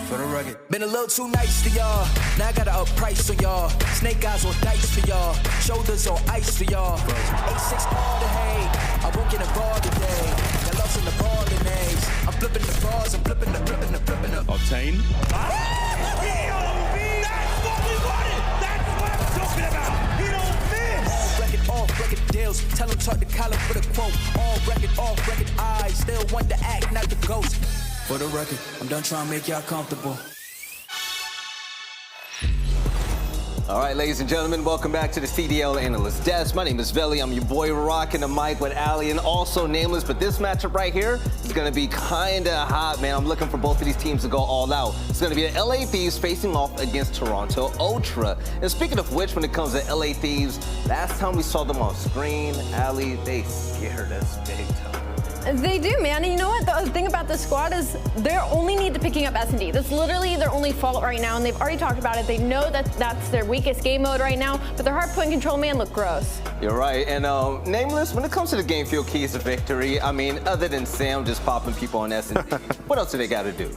For the rugged. Been a little too nice to y'all. Now I gotta up price on y'all. Snake eyes on dice for y'all. Shoulders on ice for y'all. 8-6 all the hay. I won't get involved today. Got lost in the ball and A's. I'm flipping the bars. I'm flipping the. Octane. That's what we wanted. That's what I'm talking about. He don't miss. Off record deals. Tell him talk to Colin for the quote. Off record eyes. Still want to act, not the ghost. For the record, I'm done trying to make y'all comfortable. All right, ladies and gentlemen, welcome back to the CDL Analyst Desk. My name is Velli. I'm your boy rocking the mic with aLLeY and also Nameless. But this matchup right here is going to be kind of hot, man. I'm looking for both of these teams to go all out. It's going to be the LA Thieves facing off against Toronto Ultra. And speaking of which, when it comes to LA Thieves, last time we saw them on screen, aLLeY, they scared us big time. They do, man. And you know what? The thing about this squad is they only need to picking up S&D. That's literally their only fault right now, and they've already talked about it. They know that that's their weakest game mode right now, but their hardpoint control, man, look gross. You're right. And Nameless, when it comes to the game field keys to victory, I mean, other than Sam just popping people on S&D, what else do they got to do?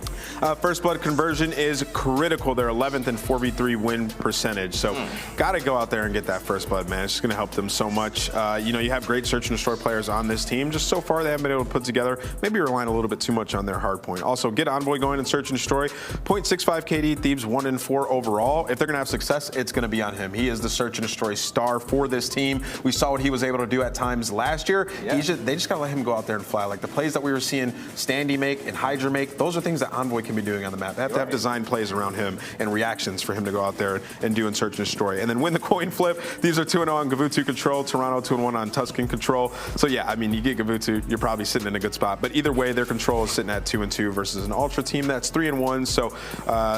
First blood conversion is critical. They're 11th in 4v3 win percentage. So got to go out there and get that first blood, man. It's just going to help them so much. You know, you have great search and destroy players on this team. Just so far, they haven't been able to put together. Maybe you're relying a little bit too much on their hard point. Also, get Envoy going and search and destroy. 0.65 KD, Thieves 1-4 overall. If they're going to have success, it's going to be on him. He is the search and destroy star for this team. We saw what he was able to do at times last year. Yeah. They just got to let him go out there and fly. Like the plays that we were seeing Standy make and Hydra make, those are things that Envoy can be doing on the map. They have to have design plays around him and reactions for him to go out there and do and search and destroy. And then win the coin flip. These are 2-0 on Gavutu control. Toronto 2-1 on Tuscan control. So yeah, I mean, you get Gavutu, you're probably sitting in a good spot. But either way, their control is sitting at 2-2 versus an Ultra team that's 3-1. So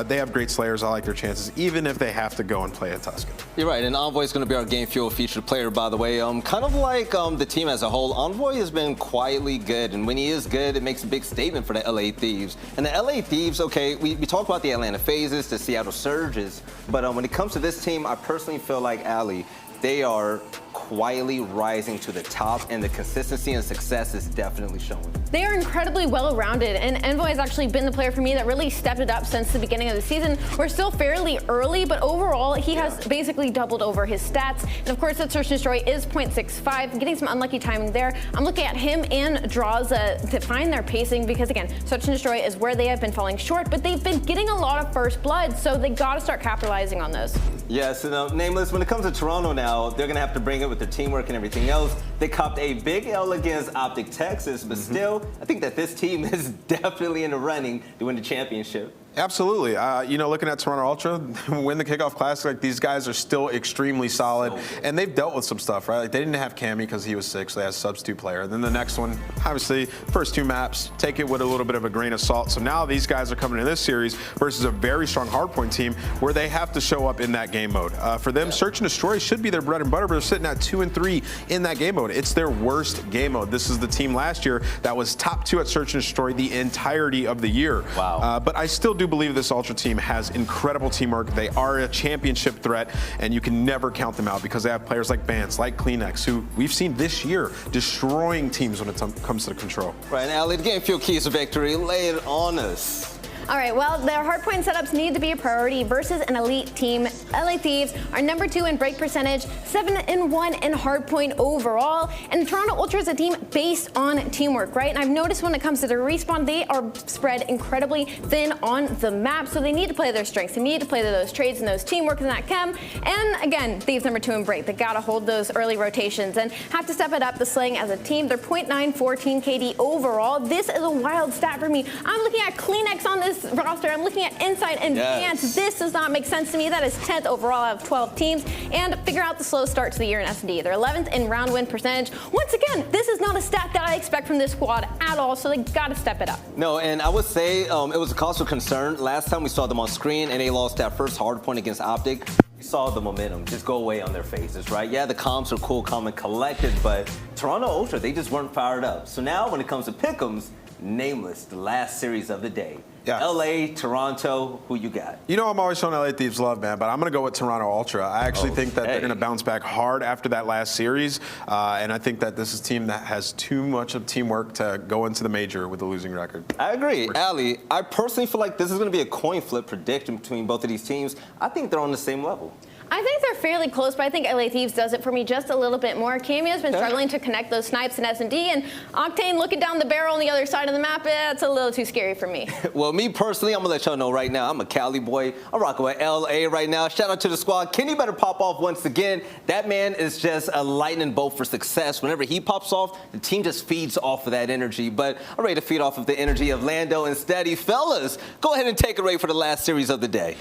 they have great slayers. I like their chances, even if they have to go and play a Tuscan. You're right, and Envoy is going to be our game fuel featured player, by the way. Kind of like the team as a whole, Envoy has been quietly good, and when he is good, it makes a big statement for the LA Thieves. And the LA Thieves, okay, we talk about the Atlanta FaZes, the Seattle Surges, but when it comes to this team, I personally feel like aLLeY, they are quietly rising to the top, and the consistency and success is definitely showing. They are incredibly well-rounded, and Envoy has actually been the player for me that really stepped it up since the beginning of the season. We're still fairly early, but overall, he has basically doubled over his stats. And of course, that search and destroy is 0.65, getting some unlucky timing there. I'm looking at him and Drazah to find their pacing because, again, search and destroy is where they have been falling short, but they've been getting a lot of first blood, so they got to start capitalizing on those. Yes, and Nameless, when it comes to Toronto now, they're going to have to bring it with their teamwork and everything else. They copped a big L against OpTic Texas, but still, I think that this team is definitely in the running to win the championship. Absolutely. You know, looking at Toronto Ultra, win the Kickoff Classic, like these guys are still extremely solid, and they've dealt with some stuff, right? Like they didn't have Cammy because he was sick, so they had a substitute player. And then the next one, obviously, first two maps, take it with a little bit of a grain of salt. So now these guys are coming to this series versus a very strong hardpoint team where they have to show up in that game mode. For them, search and destroy should be their bread and butter, but they're sitting at 2-3 in that game mode. It's their worst game mode. This is the team last year that was top 2 at search and destroy the entirety of the year. Wow. But I still do believe this Ultra team has incredible teamwork. They are a championship threat, and you can never count them out because they have players like Bans, like Kleenex, who we've seen this year destroying teams when it comes to the control. Right, and aLLeY, the game fuel keys of victory, lay it on us. All right, well, their hardpoint setups need to be a priority versus an elite team. LA Thieves are #2 in break percentage, 7-1 in hardpoint overall, and Toronto Ultra is a team based on teamwork, right? And I've noticed when it comes to their respawn, they are spread incredibly thin on the map, so they need to play their strengths. They need to play those trades and those teamwork and that chem. And again, Thieves #2 in break. They gotta hold those early rotations and have to step it up the slaying as a team. They're 0.914 KD overall. This is a wild stat for me. I'm looking at Kleenex on this roster. I'm looking at Insight and Bans. This does not make sense to me. That is 10th overall out of 12 teams. And figure out the slow start to the year in S&D. They're 11th in round win percentage. Once again, this is not a stat that I expect from this squad at all, so they got to step it up. No, and I would say it was a cause for concern. Last time we saw them on screen and they lost that first hard point against OpTic, we saw the momentum just go away on their faces, right? Yeah, the comps are cool, calm, and collected, but Toronto Ultra, they just weren't fired up. So now when it comes to pick'ems, Nameless, the last series of the day. Yeah. LA, Toronto, who you got? You know, I'm always showing LA Thieves love, man, but I'm going to go with Toronto Ultra. I actually think that they're going to bounce back hard after that last series, and I think that this is a team that has too much of teamwork to go into the major with a losing record. I agree. aLLeY, I personally feel like this is going to be a coin flip prediction between both of these teams. I think they're on the same level. I think they're fairly close, but I think LA Thieves does it for me just a little bit more. Cameo's been struggling to connect those snipes in S&D, and Octane looking down the barrel on the other side of the map, it's a little too scary for me. Well, me personally, I'm going to let y'all know right now, I'm a Cali boy. I'm rocking with LA right now. Shout out to the squad. Kenny better pop off once again. That man is just a lightning bolt for success. Whenever he pops off, the team just feeds off of that energy. But I'm ready to feed off of the energy of Lando and Standy. Fellas, go ahead and take it away for the last series of the day.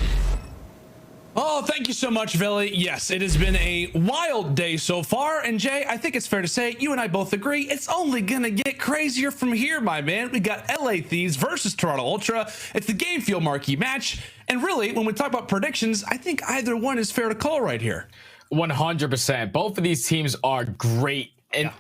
Oh, thank you so much, Veli. Yes, it has been a wild day so far. And Jay, I think it's fair to say you and I both agree it's only going to get crazier from here, my man. We got LA Thieves versus Toronto Ultra. It's the game field marquee match. And really, when we talk about predictions, I think either one is fair to call right here. 100%. Both of these teams are great.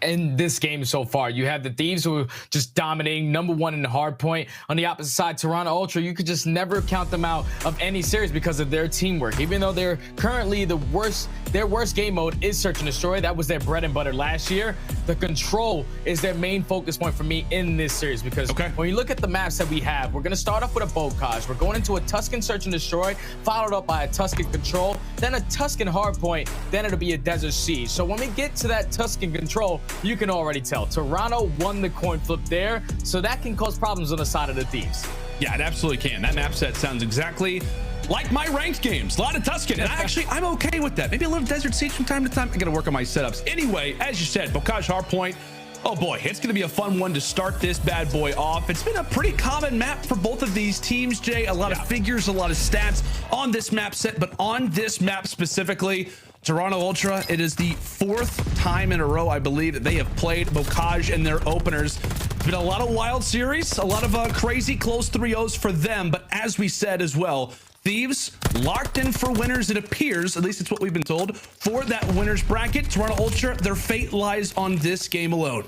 In this game so far, you have the Thieves who are just dominating, #1 in the hard point. On the opposite side, Toronto Ultra, you could just never count them out of any series because of their teamwork. Even though they're currently the worst, their worst game mode is Search and Destroy. That was their bread and butter last year. The control is their main focus point for me in this series because when you look at the maps that we have, we're going to start off with a Bocage. We're going into a Tuscan Search and Destroy, followed up by a Tuscan Control, then a Tuscan Hardpoint, then it'll be a Desert Siege. So when we get to that Tuscan Control, you can already tell Toronto won the coin flip there, so that can cause problems on the side of the Thieves. Yeah, it absolutely can. That map set sounds exactly like my ranked games. A lot of Tuscan, and I'm okay with that. Maybe a little Desert Siege from time to time. I gotta work on my setups. Anyway, as you said, Bocage Hardpoint. Oh boy, it's gonna be a fun one to start this bad boy off. It's been a pretty common map for both of these teams, Jay. A lot of figures, a lot of stats on this map set, but on this map specifically, Toronto Ultra, it is the 4th time in a row, I believe, that they have played Bocage in their openers. It's been a lot of wild series, a lot of crazy close 3-0s for them, but as we said as well, Thieves locked in for winners, it appears, at least it's what we've been told, for that winners bracket. Toronto Ultra, their fate lies on this game alone.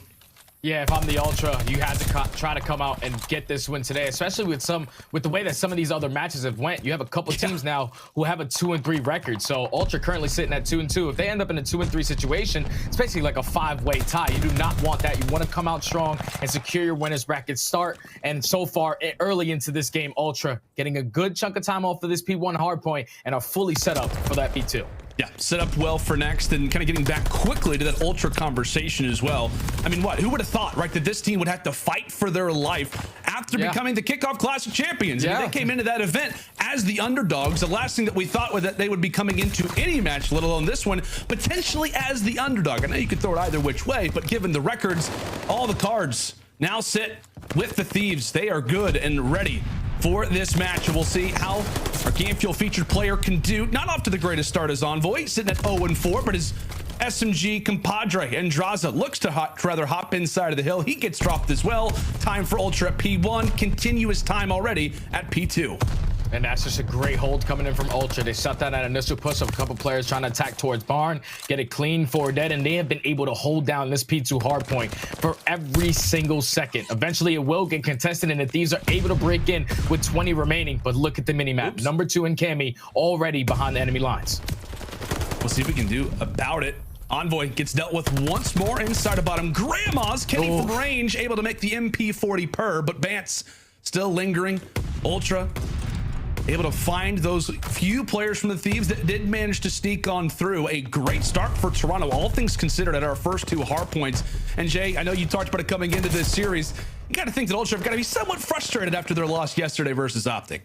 Yeah, if I'm the Ultra, you had to try to come out and get this win today, especially with the way that some of these other matches have went. You have a couple teams now who have a 2-3 record. So Ultra currently sitting at 2-2. If they end up in a 2-3 situation, it's basically like a 5-way tie. You do not want that. You want to come out strong and secure your winners bracket start. And so far, early into this game, Ultra getting a good chunk of time off of this P1 hardpoint and are fully set up for that P2. Yeah, set up well for next and kind of getting back quickly to that Ultra conversation as well. I mean, who would have thought, right, that this team would have to fight for their life after becoming the Kickoff Classic champions? I mean, they came into that event as the underdogs. The last thing that we thought was that they would be coming into any match, let alone this one, potentially as the underdog. I know you could throw it either which way, but given the records, all the cards now sit with the Thieves. They are good and ready for this match, and we'll see how our Game Fuel featured player can do. Not off to the greatest start as Envoy, sitting at 0-4, but his SMG compadre and Drazah looks to rather hop inside of the hill. He gets dropped as well. Time for Ultra at P1, continuous time already at P2. And that's just a great hold coming in from Ultra. They shut down that initial push of a couple players trying to attack towards Barn, get it clean for dead, and they have been able to hold down this P2 hardpoint for every single second. Eventually, it will get contested, and the Thieves are able to break in with 20 remaining. But look at the minimap. #2 and Cammy already behind the enemy lines. We'll see what we can do about it. Envoy gets dealt with once more inside of bottom. Grandma's Kenny from range, able to make the MP40 per, but Bance still lingering. Ultra able to find those few players from the Thieves that did manage to sneak on through. A great start for Toronto, all things considered, at our first 2 hard points. And Jay, I know you talked about it coming into this series. You got to think that Ultra have got to be somewhat frustrated after their loss yesterday versus OpTic.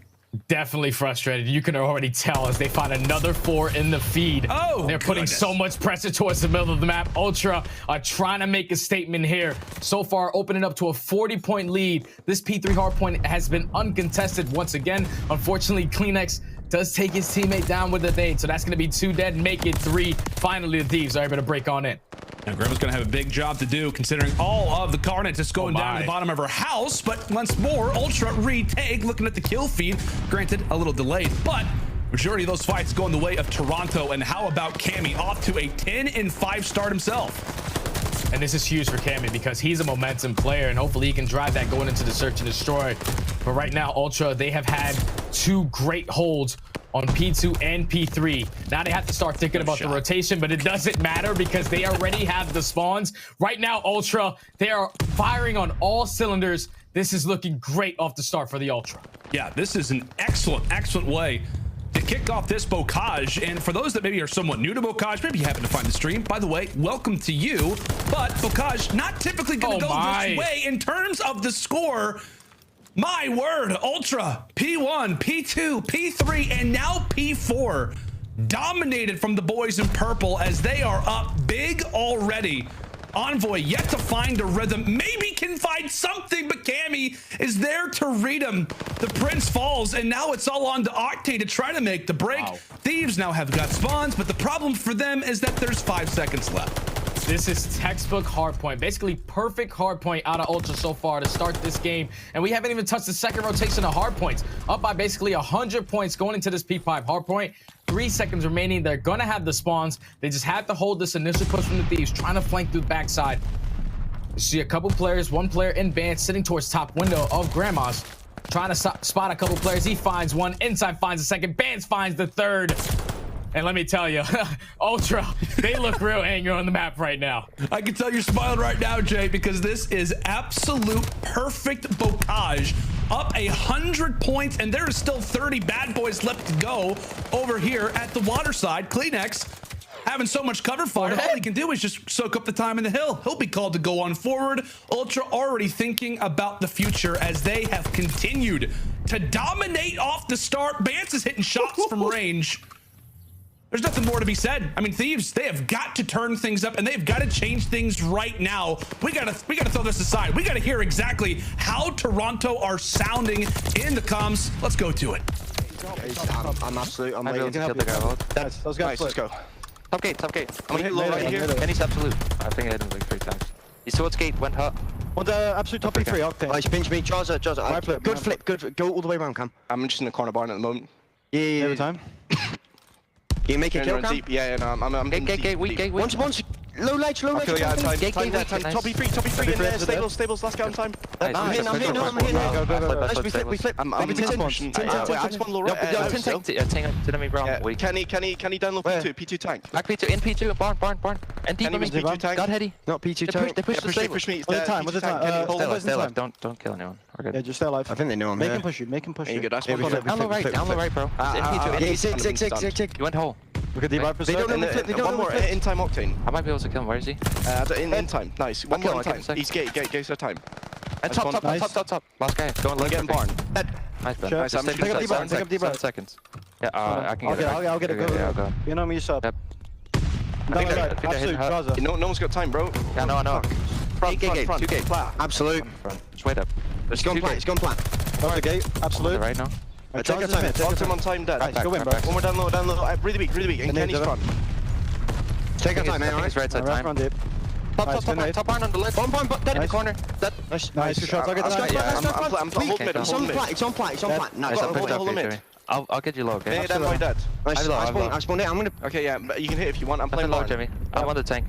Definitely frustrated. You can already tell as they find another 4 in the feed. They're putting so much pressure towards the middle of the map. Ultra are trying to make a statement here. So far, opening up to a 40-point lead. This P3 hardpoint has been uncontested once again. Unfortunately, Kleenex does take his teammate down with the nade, so that's going to be 2 dead, make it 3. Finally, the Thieves are able to break on in. Now, Grandma's going to have a big job to do, considering all of the carnage that's going down to the bottom of her house. But once more, Ultra retake, looking at the kill feed. Granted, a little delayed, but majority of those fights going the way of Toronto. And how about Cammy off to a 10-5 start himself? And this is huge for Cammy because he's a momentum player, and hopefully he can drive that going into the search and destroy. But right now, Ultra, they have had 2 great holds on P2 and P3. Now they have to start thinking about the rotation, but it doesn't matter because they already have the spawns. Right now, Ultra, they are firing on all cylinders. This is looking great off the start for the Ultra. Yeah, this is an excellent way to kick off this Bocage. And for those that maybe are somewhat new to Bocage, maybe you happen to find the stream, by the way, welcome to you. But Bocage not typically going to go this way in terms of the score. My word, Ultra, P1, P2, P3, and now P4 dominated from the boys in purple as they are up big already. Envoy yet to find a rhythm, maybe can find something, but Cammy is there to read him. The Prince falls, and now it's all on to Octane to try to make the break. Thieves now have got spawns, but the problem for them is that there's 5 seconds left. This is textbook hardpoint, basically perfect hardpoint out of Ultra so far to start this game. And we haven't even touched the second rotation of hardpoints. Up by basically 100 points going into this P5 hardpoint. 3 seconds remaining. They're going to have the spawns. They just have to hold this initial push from the Thieves, trying to flank through the backside. You see a couple players, one player in band sitting towards top window of Grandma's, trying to spot a couple players. He finds one, inside finds the second, Bands finds the third. And let me tell you, Ultra, they look real angry on the map right now. I can tell you're smiling right now, Jay, because this is absolute perfect Bocage. Up 100 points, and there is still 30 bad boys left to go over here at the water side. Kleenex having so much cover fire, all he can do is just soak up the time in the hill. He'll be called to go on forward. Ultra already thinking about the future as they have continued to dominate off the start. Bance is hitting shots from range. There's nothing more to be said. I mean, Thieves, they have got to turn things up, and they've got to change things right now. We gotta throw this aside. We gotta hear exactly how Toronto are sounding in the comms. Let's go to it. I'm waiting to kill the guy. Let's go. Top gate. I'm gonna hit low right here. And he's absolute. I think I hit him like 3 times. He's towards gate, went hot. On the absolute top P3, Octane. Nice, pinch me. Drazah. Good flip, good. Go all the way around, Cam. I'm just in the corner barn at the moment. Yeah. Every time. Can you make it kill, Cam? Deep. Yeah, no, I'm gate, weak. Once. Low ledge. Okay, yeah, time. Top B3 in there. Stables, last guy on time. I'm hitting. Go. We flip. I'm pushing. I just want a little right. Kenny down low P2 tank. Back P2, in P2, barn. And deep in P2 tank. God heady. Not P2 tank. They push the stable. Push me. What's the time? Stay alive. Don't kill anyone. We're good. Yeah, just stay alive. I think they know I'm Make here. him push you. You good? Down the right, bro. In P2. Sick. You went whole. Look at the vibe. They don't know flip. One more in time Octane. I might be able to kill him. Where is he? In time. Nice. One more in time. He's gate to time. Top. Last guy. Go on, Get in barn. Nice, Ben. Nice. I'm Take up deep 7 seconds. Yeah, I can get it. I'll get it. Go. You know me, sub. Yep. Absolute Drazah. No one's got time, bro. Yeah, no. Front. 2 gate. Absolute. Just wait up. It's gone flat. Over the gate. Absolute. Right now. Take your time. Octane on time, dead. Go in, bro. One more down low. Really weak. And Kenny's front. Take your time, man. I think it's right side time. Top barn on the left. One dead in the corner. Dead. Nice. Good shots. I'll get I'm holding it. It's on flat. Nice. Hold him in. I'll get you low, okay? That boy dead. I spawned it. I'm gonna. Okay, yeah, you can hit if you want. I'm playing low, barn. Jimmy. I want the tank.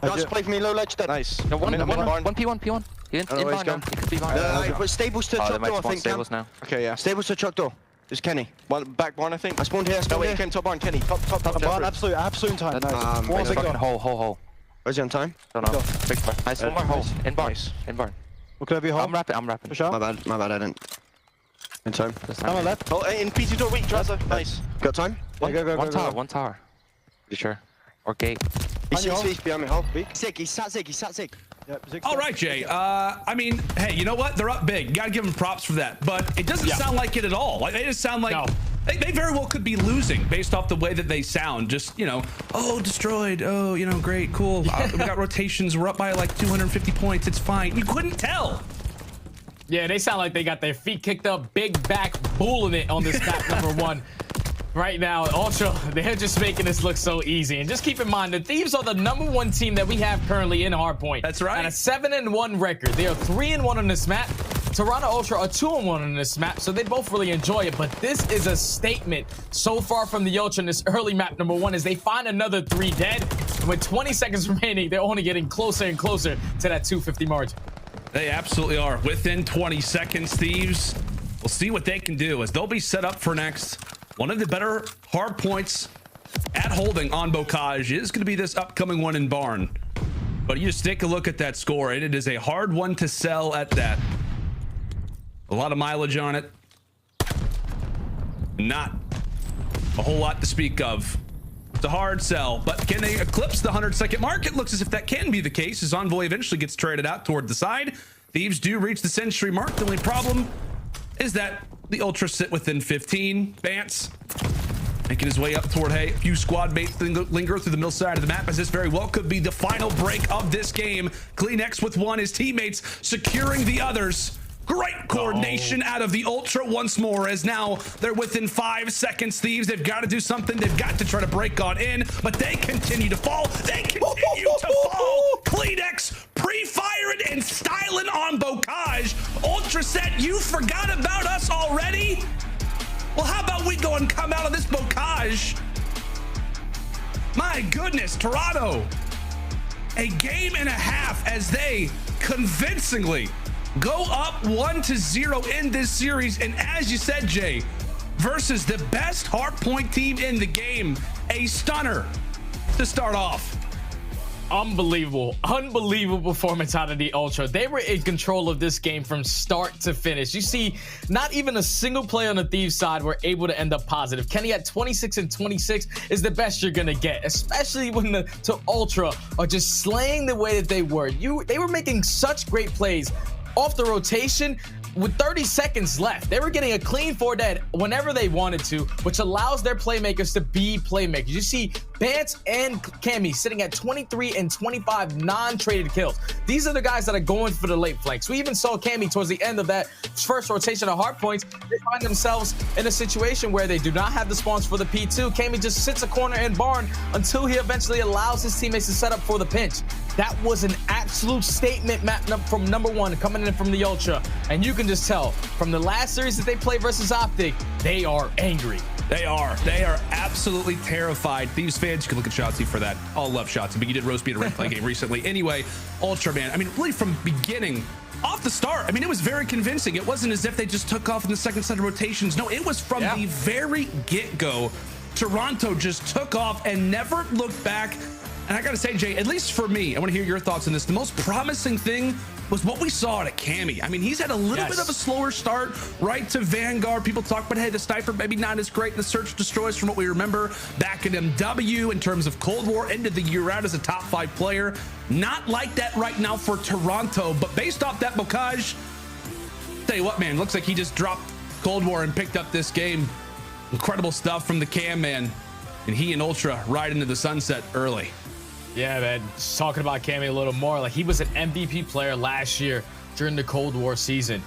Just play for me, low ledge dead. Nice. No, one barn. P1. He in barn now. He could be barn. But stables to truck door, I think. Stables now. Okay, yeah. Stables to truck door. There's Kenny. One back barn, I think. I spawned here. No, wait, you came top barn, Kenny. Top barn. Absolute time. Nice. One second. Hole. Where's he on time? Don't know. Big barn. Nice. One more hole. In barn. What could I be home? I'm rapping. For sure. My bad, I didn't. In time. On my left. Oh, in P2 door, weak, Drazah. Nice. Got time? Go. One tower. You sure? Or gate. He's behind me, hole. Sick. He's sat sick. All right, Jay. I mean, hey, you know what? They're up big. You gotta give them props for that. But it doesn't sound like it at all. Like they just sound like they very well could be losing based off the way that they sound. Just, oh, destroyed. Oh, great, cool. We got rotations. We're up by like 250 points. It's fine. You couldn't tell. Yeah, they sound like they got their feet kicked up, big back, bulling it on this map #1. Right now, Ultra, they're just making this look so easy. And just keep in mind, the Thieves are the #1 team that we have currently in Hardpoint. That's right. And a 7-1 record. They are 3-1 on this map. Toronto Ultra are 2-1 on this map, so they both really enjoy it. But this is a statement so far from the Ultra in this early map #1 as they find another 3 dead. And with 20 seconds remaining, they're only getting closer and closer to that 250 margin. They absolutely are. Within 20 seconds, Thieves, we'll see what they can do as they'll be set up for next. One of the better hard points at holding on Bocage is going to be this upcoming one in Barn. But you just take a look at that score, and it is a hard one to sell at that. A lot of mileage on it. Not a whole lot to speak of. It's a hard sell, but can they eclipse the 100-second mark? It looks as if that can be the case as Envoy eventually gets traded out toward the side. Thieves do reach the century mark. The only problem is that the Ultra sit within 15. Bance making his way up toward, hey, a few squad mates linger through the middle side of the map as this very well could be the final break of this game. Kleenex with one, his teammates securing the others. Great coordination out of the Ultra once more as now they're within 5 seconds. Thieves, they've got to do something. They've got to try to break on in, but they continue to fall. They continue to fall. Kleenex pre-firing and styling on Bocage. Ultra set, you forgot about us already? Well, how about we go and come out of this Bocage? My goodness, Toronto. A game and a half as they convincingly go up 1-0 in this series. And as you said, Jay, versus the best hardpoint team in the game, a stunner to start off. Unbelievable performance out of the Ultra. They were in control of this game from start to finish. You see, not even a single play on the Thieves side were able to end up positive. Kenny at 26 and 26 is the best you're gonna get, especially when the Ultra are just slaying the way that they were. They were making such great plays off the rotation with 30 seconds left. They were getting a clean 4 dead whenever they wanted to, which allows their playmakers to be playmakers. You see Bance and Cammy sitting at 23 and 25 non-traded kills. These are the guys that are going for the late flanks. We even saw Cammy towards the end of that first rotation of hard points. They find themselves in a situation where they do not have the spawns for the P2. Cammy just sits a corner in Barn until he eventually allows his teammates to set up for the pinch. That was an absolute statement map from number one coming in from the Ultra. And you can just tell from the last series that they played versus OpTic, they are angry. They are absolutely terrified. Thieves fans, you can look at Shotzzy for that. All love Shotzzy, but you did roast beat a red play game recently. Anyway, Ultra, man, I mean, really from beginning, off the start, I mean, it was very convincing. It wasn't as if they just took off in the second set of rotations. No, it was from the very get-go. Toronto just took off and never looked back. And I gotta say, Jay, at least for me, I want to hear your thoughts on this. The most promising thing was what we saw at Cammy. I mean, he's had a little bit of a slower start right to Vanguard. People talk about, hey, the sniper maybe not as great. The search destroys from what we remember back in MW in terms of Cold War, ended the year out as a top 5 player. Not like that right now for Toronto, but based off that Bocage, tell you what, man, looks like he just dropped Cold War and picked up this game. Incredible stuff from the Cam, man. And he and Ultra ride into the sunset early. Yeah, man, just talking about Cammy a little more, like he was an MVP player last year during the Cold War season.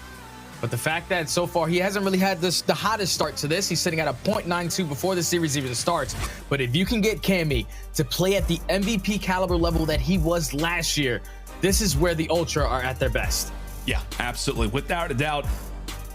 But the fact that so far he hasn't really had the hottest start to this, he's sitting at a 0.92 before the series even starts. But if you can get Cammy to play at the MVP caliber level that he was last year, this is where the Ultra are at their best. Yeah, absolutely, without a doubt.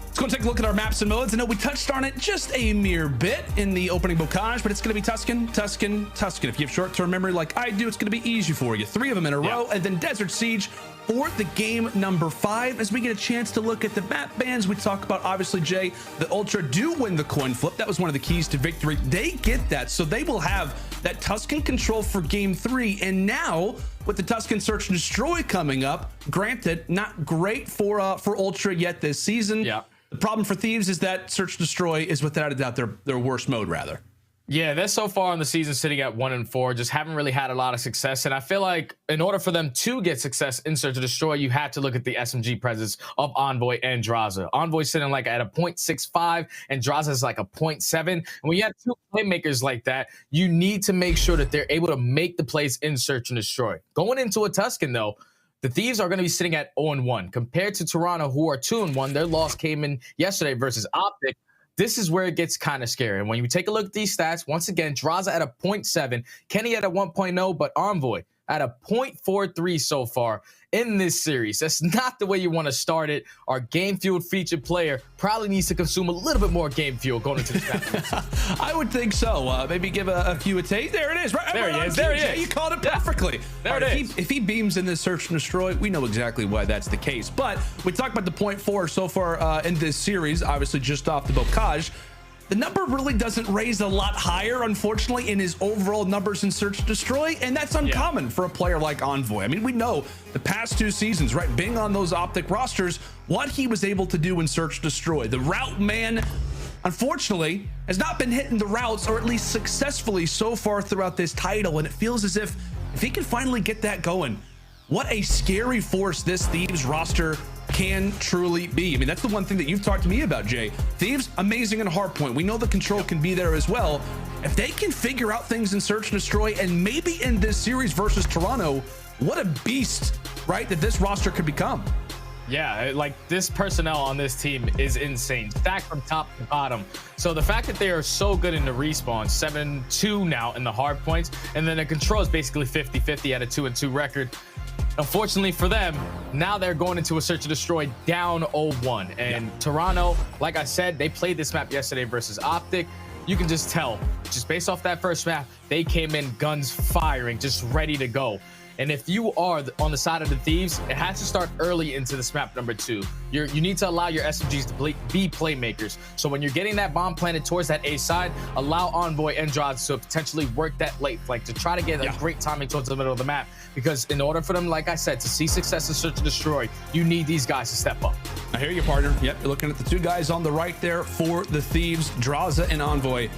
Let's go and take a look at our maps and modes. I know we touched on it just a mere bit in the opening Bocage, but it's going to be Tuscan, Tuscan, Tuscan. If you have short-term memory like I do, it's going to be easy for you. 3 of them in a row, and then Desert Siege for the game number 5. As we get a chance to look at the map bans, we talk about, obviously, Jay, the Ultra do win the coin flip. That was one of the keys to victory. They get that, so they will have that Tuscan control for game 3. And now, with the Tuscan Search and Destroy coming up, granted, not great for Ultra yet this season. Yeah. The problem for Thieves is that Search Destroy is without a doubt their worst mode, rather. Yeah, they're so far in the season sitting at 1-4, just haven't really had a lot of success. And I feel like in order for them to get success in Search and Destroy, you have to look at the SMG presence of Envoy and Drazah. Envoy's sitting like at a 0.65 and Drazah's like a 0.7. And when you have 2 playmakers like that, you need to make sure that they're able to make the plays in Search and Destroy. Going into a Tuscan, though, the Thieves are going to be sitting at 0-1 compared to Toronto, who are 2-1. Their loss came in yesterday versus OpTic. This is where it gets kind of scary. And when you take a look at these stats, once again, Drazah at a 0.7, Kenny at a 1.0, but Envoy at a 0.43 so far in this series. That's not the way you want to start it. Our game fuel featured player probably needs to consume a little bit more game fuel going into this match. I would think so. Maybe give a few a taste. There it is. Right there he is. There he is. You called it perfectly. There it is. If he beams in this search and destroy, we know exactly why that's the case. But we talked about the 0.4 so far in this series, obviously just off the bocage. The number really doesn't raise a lot higher, unfortunately, in his overall numbers in Search and Destroy, and that's uncommon for a player like Envoy. I mean, we know the past 2 seasons, right, being on those OpTic rosters, what he was able to do in Search and Destroy. The route man, unfortunately, has not been hitting the routes, or at least successfully so far throughout this title, and it feels as if he can finally get that going, what a scary force this Thieves roster can truly be. I mean, that's the one thing that you've talked to me about, Jay. Thieves, amazing in hardpoint. We know the control can be there as well. If they can figure out things in Search and Destroy, and maybe in this series versus Toronto, what a beast, right, that this roster could become. Yeah, like this personnel on this team is insane, stacked from top to bottom. So the fact that they are so good in the respawn, 7-2 now in the hard points, and then the control is basically 50-50 at a 2-2 record. Unfortunately for them, now they're going into a Search and Destroy down 0-1. And Toronto, like I said, they played this map yesterday versus OpTic. You can just tell, just based off that first map, they came in guns firing, just ready to go. And if you are on the side of the Thieves, it has to start early into this map number 2. You need to allow your SMGs to be playmakers. So when you're getting that bomb planted towards that A side, allow Envoy and Drazah to potentially work that late flank to try to get a great timing towards the middle of the map. Because in order for them, like I said, to see success in Search and Destroy, you need these guys to step up. I hear you, partner. Yep, you're looking at the 2 guys on the right there for the Thieves, Drazah and Envoy.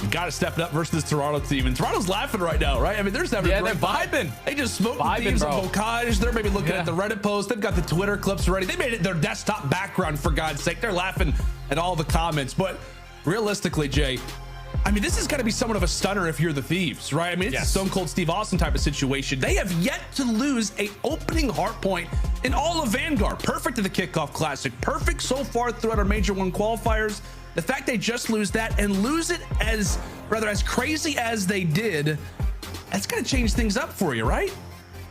You got to step it up versus this Toronto team. And Toronto's laughing right now, right? I mean, they're having they're vibing. They just smoked the Thieves on bocage. They're maybe looking at the Reddit post. They've got the Twitter clips already. They made it their desktop background, for God's sake. They're laughing at all the comments. But realistically, Jay, I mean, this is going to be somewhat of a stunner if you're the Thieves, right? I mean, it's a Stone Cold Steve Austin type of situation. They have yet to lose a opening hardpoint in all of Vanguard. Perfect in the Kickoff Classic. Perfect so far throughout our Major 1 qualifiers. The fact they just lose that and lose it as crazy as they did, that's going to change things up for you, right?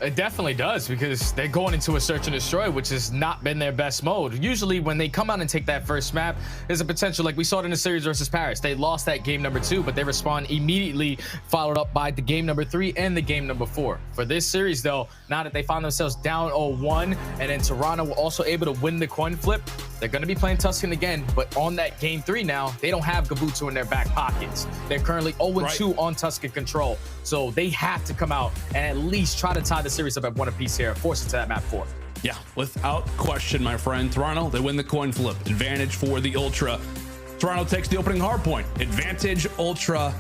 It definitely does, because they're going into a Search and Destroy, which has not been their best mode. Usually when they come out and take that first map, there's a potential, like we saw it in the series versus Paris. They lost that game number 2, but they respond immediately, followed up by the game number 3 and the game number 4. For this series, though, now that they found themselves down 0-1, and then Toronto were also able to win the coin flip, they're going to be playing Tuscan again, but on that game 3 now, they don't have Gabutu in their back pockets. They're currently 0-2 on Tuscan control, so they have to come out and at least try to tie the series up at 1 apiece here, force it to that map 4. Yeah, without question, my friend. Toronto, they win the coin flip. Advantage for the Ultra. Toronto takes the opening hardpoint. Advantage Ultra.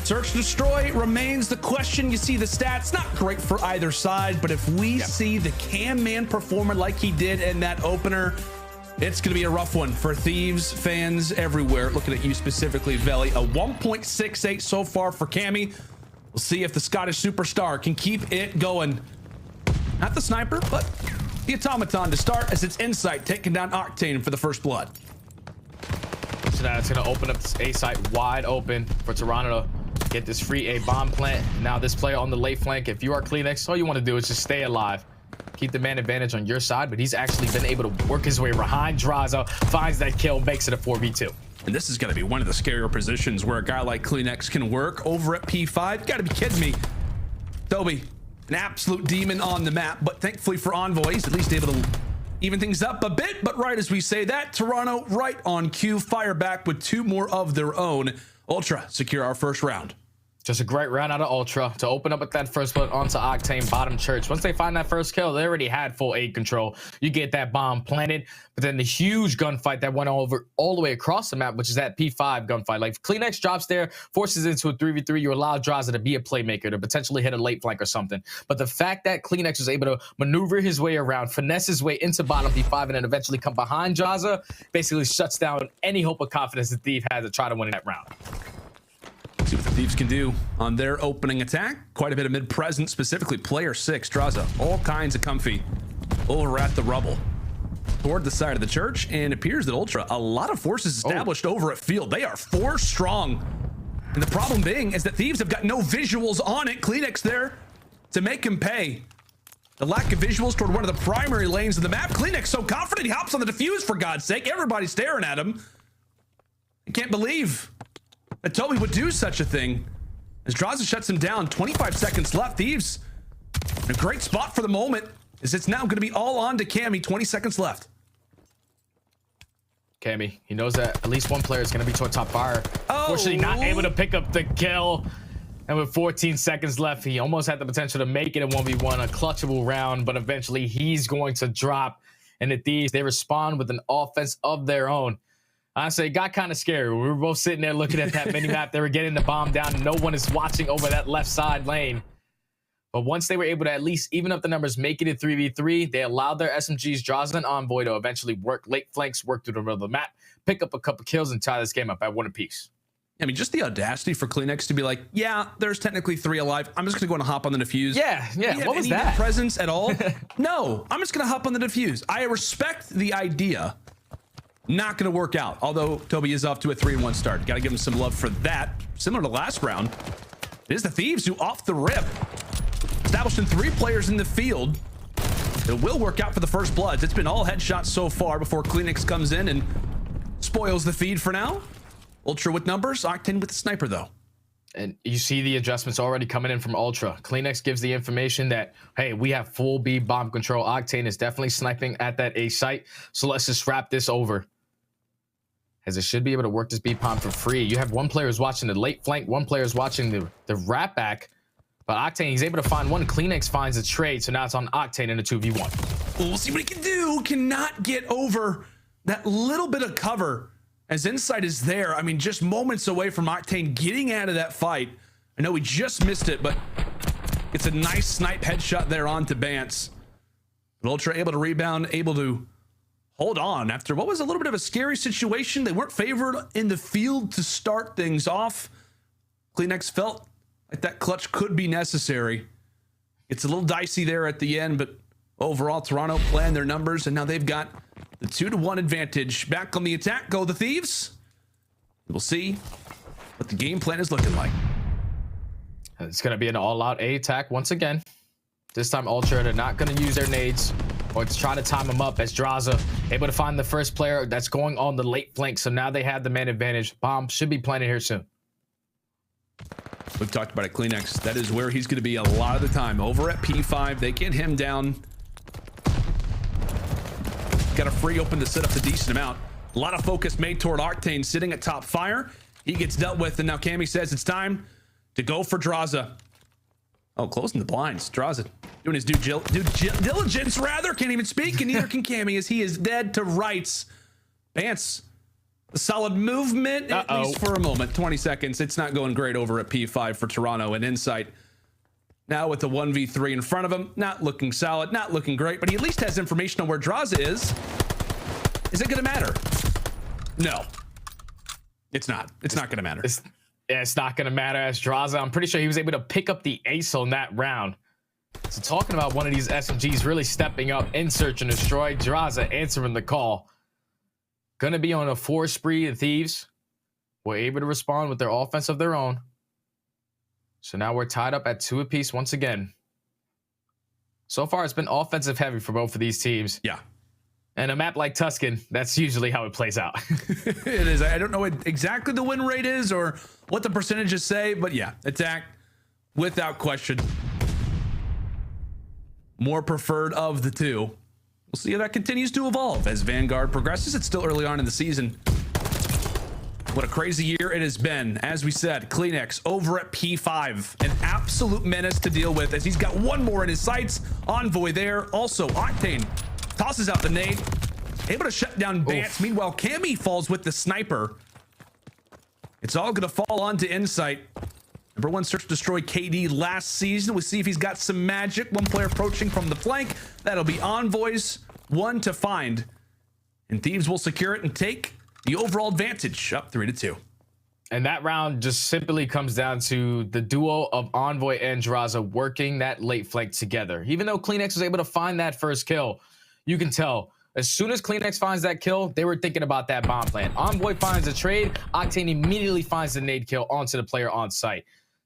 Search and Destroy remains the question. You see the stats, not great for either side, but if we see the Cam Man performing like he did in that opener, it's going to be a rough one for Thieves fans everywhere. Looking at you specifically, Veli. A 1.68 so far for Cammy. We'll see if the Scottish superstar can keep it going. Not the sniper, but the automaton to start, as it's Insight taking down Octane for the first blood. So now it's going to open up this A site wide open for Toronto to get this free A bomb plant. Now this player on the late flank, if you are CleanX, all you want to do is just stay alive. Keep the man advantage on your side, but he's actually been able to work his way behind Drazah, finds that kill, makes it a 4v2. And this is going to be one of the scarier positions where a guy like CleanX can work over at P5. Got to be kidding me. Toby, an absolute demon on the map, but thankfully for Envoy, he's at least able to even things up a bit. But right as we say that, Toronto right on cue, fire back with 2 more of their own. Ultra secure our first round. Just a great round out of Ultra to open up with that first blood onto Octane bottom church. Once they find that first kill, they already had full A control. You get that bomb planted, but then the huge gunfight that went all the way across the map, which is that P5 gunfight. Like, CleanX drops there, forces into a 3v3. You allow Drazah to be a playmaker, to potentially hit a late flank or something. But the fact that CleanX was able to maneuver his way around, finesse his way into bottom P5, and then eventually come behind Drazah, basically shuts down any hope of confidence the Thief has to try to win that round. See what the Thieves can do on their opening attack. Quite a bit of mid-presence, specifically player 6, Drazah. All kinds of comfy over at the rubble. Toward the side of the church, and it appears that Ultra, a lot of forces established over at field. They are 4 strong. And the problem being is that Thieves have got no visuals on it. CleanX there to make him pay. The lack of visuals toward one of the primary lanes of the map. Klinex so confident he hops on the defuse, for God's sake. Everybody's staring at him. I can't believe that Toby would do such a thing. As Drazah shuts him down, 25 seconds left. Thieves in a great spot for the moment, as it's now going to be all on to Cammy. 20 seconds left. Cammy, he knows that at least one player is going to be toward top fire. Oh. Fortunately, not able to pick up the kill. And with 14 seconds left, he almost had the potential to make it a 1v1, a clutchable round, but eventually he's going to drop. And the Thieves, they respond with an offense of their own. Honestly, it got kind of scary. We were both sitting there looking at that mini-map. They were getting the bomb down. No one is watching over that left side lane. But once they were able to at least even up the numbers, make it a 3v3, they allowed their SMGs, Drazah and Envoy, to eventually work late flanks, work through the middle of the map, pick up a couple kills, and tie this game up at 1 apiece. I mean, just the audacity for Klinex to be like, yeah, there's technically 3 alive. I'm just going to go and hop on the defuse. Yeah. What was that? Presence at all? No, I'm just going to hop on the defuse. I respect the idea. Not going to work out. Although Toby is off to a 3-1 start. Got to give him some love for that. Similar to last round, it is the Thieves who, off the rip, established in 3 players in the field. It will work out for the first bloods. It's been all headshots so far before Klinex comes in and spoils the feed for now. Ultra with numbers, Octane with the sniper though. And you see the adjustments already coming in from Ultra. Klinex gives the information that, hey, we have full B bomb control. Octane is definitely sniping at that A site. So let's just wrap this over. As it should be able to work this B bomb for free. You have one player who's watching the late flank, one player is watching the wrap back. But Octane, he's able to find one. Klinex finds a trade. So now it's on Octane in a 2v1. We'll see what he can do. Cannot get over that little bit of cover. As insight is there, I mean, just moments away from Octane getting out of that fight. I know we just missed it, but it's a nice snipe headshot there onto Bance. But Ultra able to rebound, able to hold on after what was a little bit of a scary situation. They weren't favored in the field to start things off. Klinex felt like that clutch could be necessary. It's a little dicey there at the end, but overall, Toronto playing their numbers, and now they've got the 2-1 advantage. Back on the attack go the Thieves. We'll see what the game plan is looking like. It's going to be an all-out A attack once again. This time, Ultra, they're not going to use their nades or to try to time them up, as Drazah able to find the first player that's going on the late flank. So now they have the man advantage. Bomb should be planted here soon. We've talked about it, Klinex. That is where he's going to be a lot of the time. Over at P5, they get him down. Got a free open to set up the decent amount. A lot of focus made toward Octane sitting at top fire. He gets dealt with, and now Cammy says it's time to go for Drazah. Oh, closing the blinds. Drazah doing his due diligence, rather. Can't even speak, and neither can Cammy, as he is dead to rights. Bance, a solid movement, at least for a moment. 20 seconds. It's not going great over at P5 for Toronto, and Insight now with the 1v3 in front of him. Not looking solid, not looking great, but he at least has information on where Drazah is. Is it going to matter? No. It's not. It's not going to matter. It's not going to matter, as Drazah, I'm pretty sure he was able to pick up the ace on that round. So talking about one of these SMGs really stepping up in search and destroy, Drazah answering the call. Going to be on a 4 spree. The Thieves were able to respond with their offense of their own. So now we're tied up at 2 apiece once again. So far, it's been offensive heavy for both of these teams. Yeah. And a map like Tuscan, that's usually how it plays out. It is. I don't know what exactly the win rate is or what the percentages say, but yeah, attack without question. More preferred of the two. We'll see how that continues to evolve as Vanguard progresses. It's still early on in the season. What a crazy year it has been. As we said, Klinex over at P5. An absolute menace to deal with, as he's got one more in his sights. Envoy there. Also, Octane tosses out the nade. Able to shut down Bance. Meanwhile, Cammy falls with the sniper. It's all going to fall onto Insight. Number 1 search destroy KD last season. We'll see if he's got some magic. One player approaching from the flank. That'll be Envoy's one to find. And Thieves will secure it and take the overall advantage, up 3-2. And that round just simply comes down to the duo of Envoy and Drazah working that late flank together. Even though Klinex was able to find that first kill, you can tell as soon as Klinex finds that kill, they were thinking about that bomb plan. Envoy finds a trade. Octane immediately finds the nade kill onto the player on site.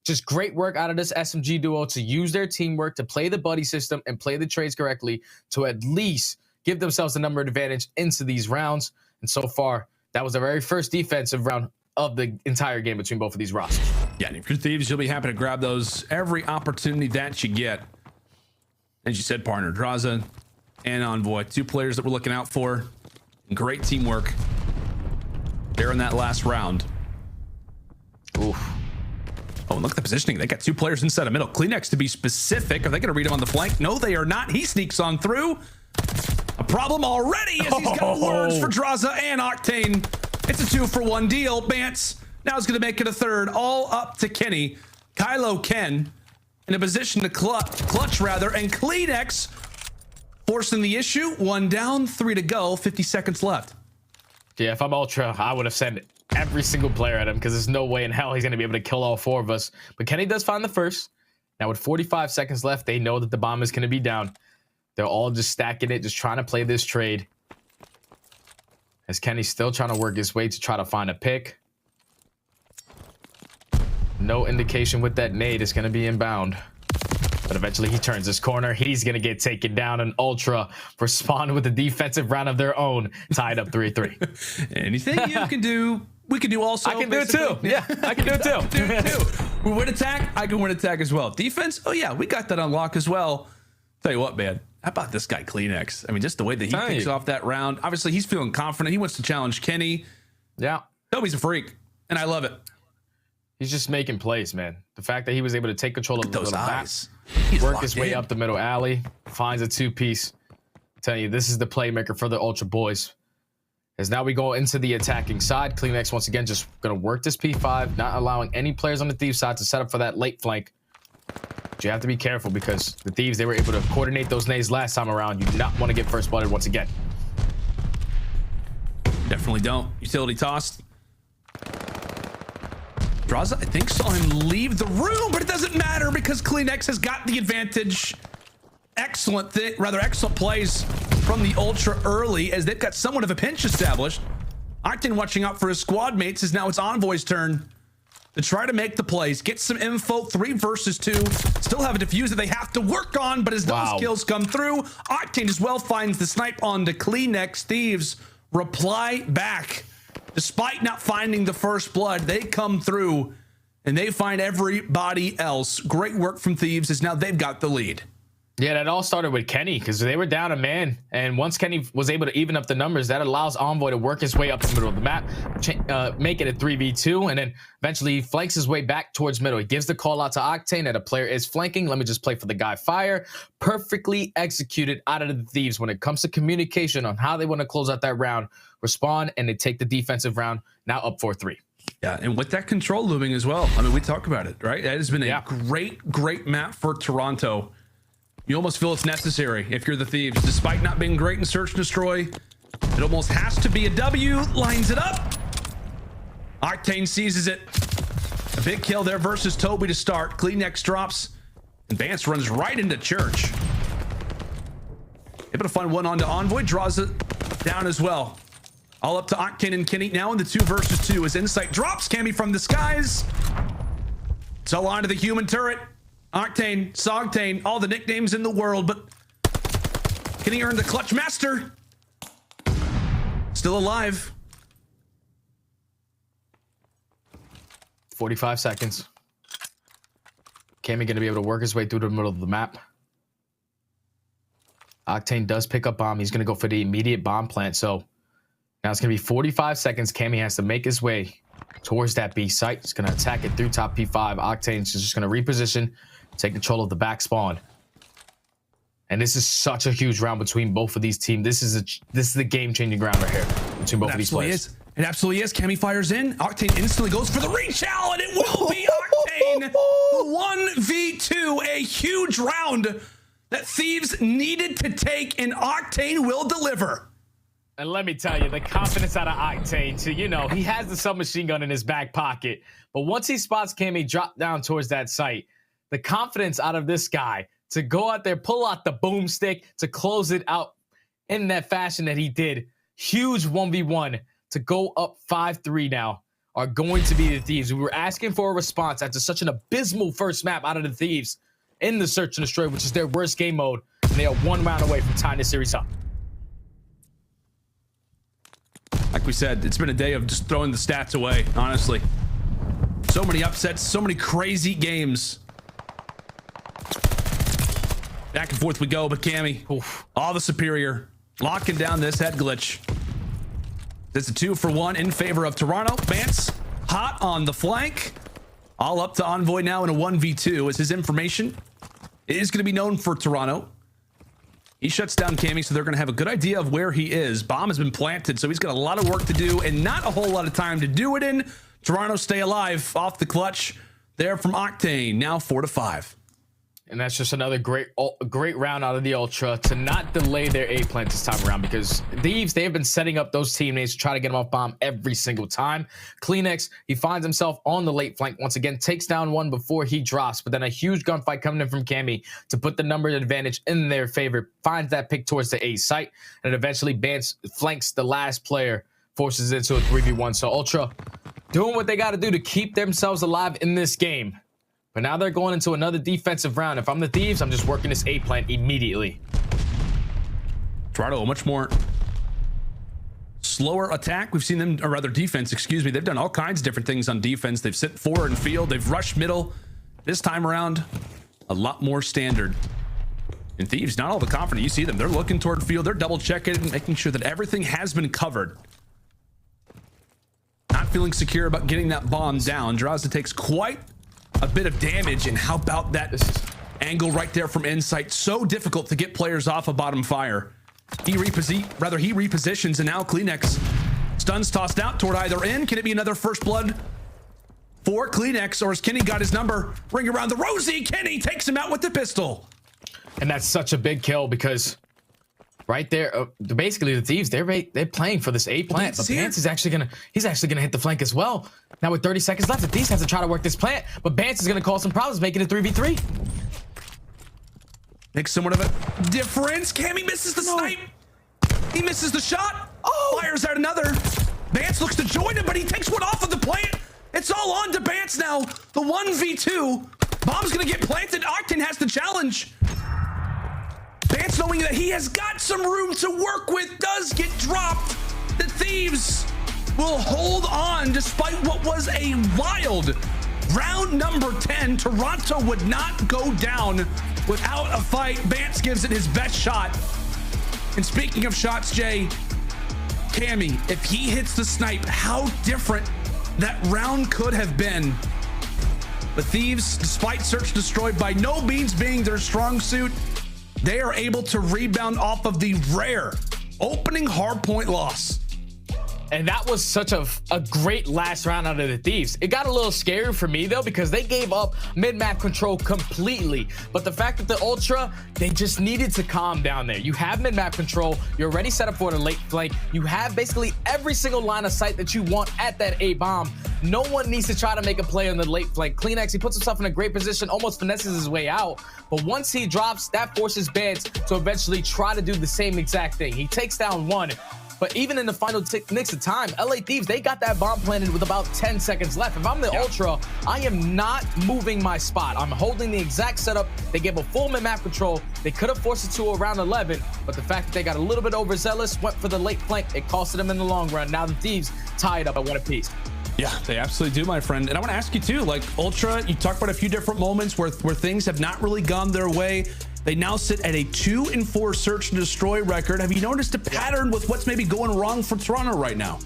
just great work out of this SMG duo to use their teamwork, to play the buddy system and play the trades correctly to at least give themselves the number advantage into these rounds. And so far, that was the very first defensive round of the entire game between both of these rosters. Yeah, and if you're Thieves, you'll be happy to grab those every opportunity that you get. As you said, partner, Drazah and Envoy, 2 players that we're looking out for. Great teamwork there in that last round. Oof. Oh, and look at the positioning. They got 2 players inside of middle. Kleenex, to be specific. Are they going to read him on the flank? No, they are not. He sneaks on through. A problem already as he's got words for Drazah and Octane. It's a 2-for-1 deal. Bance now is going to make it a third. All up to Kenny. Kylo Ken in a position to clutch rather. And Kleenex forcing the issue. 1 down, 3 to go. 50 seconds left. Yeah, if I'm Ultra, I would have sent every single player at him because there's no way in hell he's going to be able to kill all 4 of us. But Kenny does find the first. Now with 45 seconds left, they know that the bomb is going to be down. They're all just stacking it, just trying to play this trade. As Kenny's still trying to work his way to try to find a pick. No indication with that nade is going to be inbound. But eventually he turns this corner. He's going to get taken down, and Ultra respond with a defensive round of their own, tied up 3-3. Anything you can do, we can do also. I can do it too. Yeah, I can do it too. We win attack, I can win attack as well. Defense, oh yeah, we got that on lock as well. Tell you what, man, how about this guy Kleenex? I mean, just the way that he picks off that round. Obviously, he's feeling confident. He wants to challenge Kenny. Yeah. Toby's a freak, and I love it. He's just making plays, man. The fact that he was able to take control of those eyes, work his way up the middle alley, finds a 2-piece. I'm telling you, this is the playmaker for the Ultra boys. As now we go into the attacking side. Kleenex once again just going to work this P5, not allowing any players on the Thieves side to set up for that late flank. But you have to be careful because the Thieves, they were able to coordinate those nades last time around. You do not want to get first blooded once again. Definitely don't. Utility tossed. Drazah, I think, saw him leave the room, but it doesn't matter because Kleenex has got the advantage. Excellent plays from the Ultra early as they've got somewhat of a pinch established. Octane watching out for his squad mates as now it's Envoy's turn to try to make the plays, get some info. 3 versus 2. Still have a defuse that they have to work on, but as those kills come through, Octane as well finds the snipe on the Kleenex. Thieves reply back. Despite not finding the first blood, they come through and they find everybody else. Great work from Thieves as now they've got the lead. Yeah, that all started with Kenny because they were down a man. And once Kenny was able to even up the numbers, that allows Envoy to work his way up the middle of the map, make it a 3v2, and then eventually he flanks his way back towards middle. He gives the call out to Octane that a player is flanking. Let me just play for the guy fire. Perfectly executed out of the Thieves when it comes to communication on how they want to close out that round. Respond, and they take the defensive round, now up 4-3. Yeah, and with that control looming as well. I mean, we talk about it, right? That has been a great map for Toronto. You almost feel it's necessary if you're the Thieves. Despite not being great in search and destroy, it almost has to be a W. Lines it up. Octane seizes it. A big kill there versus Toby to start. Kleenex drops, and Vance runs right into Church. Able to find one onto Envoy. Draws it down as well. All up to Octane and Kenny now in the 2 versus 2 as Insight drops Cammy from the skies. It's all onto the human turret. Octane, Sogtane, all the nicknames in the world, but can he earn the clutch master? Still alive. 45 seconds. Cammy gonna be able to work his way through the middle of the map. Octane does pick up bomb. He's gonna go for the immediate bomb plant. So now it's gonna be 45 seconds. Cammy has to make his way towards that B site. He's gonna attack it through top P5. Octane's just gonna reposition, take control of the back spawn. And this is such a huge round between both of these teams. This is the game-changing round right here between both of these players. It absolutely is. Cammy fires in. Octane instantly goes for the reach out, and it will be Octane. 1v2, a huge round that Thieves needed to take, and Octane will deliver. And let me tell you, the confidence out of Octane, too. You know, he has the submachine gun in his back pocket. But once he spots Cammy drop down towards that site, the confidence out of this guy to go out there, pull out the boomstick, to close it out in that fashion that he did. Huge 1v1 to go up 5-3 now are going to be the Thieves. We were asking for a response after such an abysmal first map out of the Thieves in the Search and Destroy, which is their worst game mode. And they are 1 round away from tying this series up. Like we said, it's been a day of just throwing the stats away, honestly. So many upsets, so many crazy games. Back and forth we go, but Cammy, all the superior, locking down this head glitch. It's a 2-for-1 in favor of Toronto. Bance, hot on the flank. All up to Envoy now in a 1v2 as his information is going to be known for Toronto. He shuts down Cammy, so they're going to have a good idea of where he is. Bomb has been planted, so he's got a lot of work to do and not a whole lot of time to do it in. Toronto stay alive off the clutch there from Octane, now 4-5. And that's just another great round out of the Ultra to not delay their A plant this time around, because Thieves, they have been setting up those teammates to try to get him off bomb every single time. Kleenex, he finds himself on the late flank once again, takes down one before he drops, but then a huge gunfight coming in from Cammy to put the number advantage in their favor, finds that pick towards the A site, and eventually Bance flanks the last player, forces it into a 3v1. So Ultra doing what they got to do to keep themselves alive in this game. But now they're going into another defensive round. If I'm the Thieves, I'm just working this A plant immediately. Toronto, a much more slower attack. We've seen them, or rather defense, excuse me. They've done all kinds of different things on defense. They've sit forward and field. They've rushed middle. This time around, a lot more standard. And Thieves, not all the confident. You see them. They're looking toward field. They're double checking, making sure that everything has been covered. Not feeling secure about getting that bomb down. Drazah takes quite a bit of damage, and how about that angle right there from insight? So difficult to get players off a bottom fire. He repositions, and now Kleenex stuns tossed out toward either end. Can it be another first blood for Kleenex, or has Kenny got his number? Ring around the rosy. Kenny takes him out with the pistol, and that's such a big kill because right there, basically the Thieves, they're playing for this A plant, but Bance is actually gonna hit the flank as well. Now with 30 seconds left, the Thieves have to try to work this plant, but Bance is gonna cause some problems, making it 3v3. Makes somewhat of a difference. Cammy misses the snipe. He misses the shot. Fires out another. Bance looks to join him, but he takes one off of the plant. It's all on to Bance now. The 1v2. Bomb's gonna get planted. Octane has the challenge. Bance, knowing that he has got some room to work with, does get dropped. The Thieves will hold on despite what was a wild round number 10. Toronto would not go down without a fight. Bance gives it his best shot. And speaking of shots, Jay, Cammy, if he hits the snipe, how different that round could have been. The Thieves, despite search destroyed by no means being their strong suit, they are able to rebound off of the rare opening hardpoint loss. And that was such a great last round out of the Thieves. It got a little scary for me, though, because they gave up mid-map control completely. But the fact that the Ultra, they just needed to calm down there. You have mid-map control. You're already set up for the late flank. You have basically every single line of sight that you want at that A-bomb. No one needs to try to make a play on the late flank. Kleenex, he puts himself in a great position, almost finesses his way out. But once he drops, that forces Bance to eventually try to do the same exact thing. He takes down one. But even in the final nicks of time, LA Thieves, they got that bomb planted with about 10 seconds left. If I'm the Ultra, I am not moving my spot. I'm holding the exact setup. They gave a full mid-map control. They could have forced it to around 11, but the fact that they got a little bit overzealous, went for the late flank, it costed them in the long run. Now the Thieves tied up at one apiece. Yeah, they absolutely do, my friend. And I want to ask you too, like Ultra, you talked about a few different moments where things have not really gone their way. They now sit at a 2-4 search and destroy record. Have you noticed a pattern with what's maybe going wrong for Toronto right now?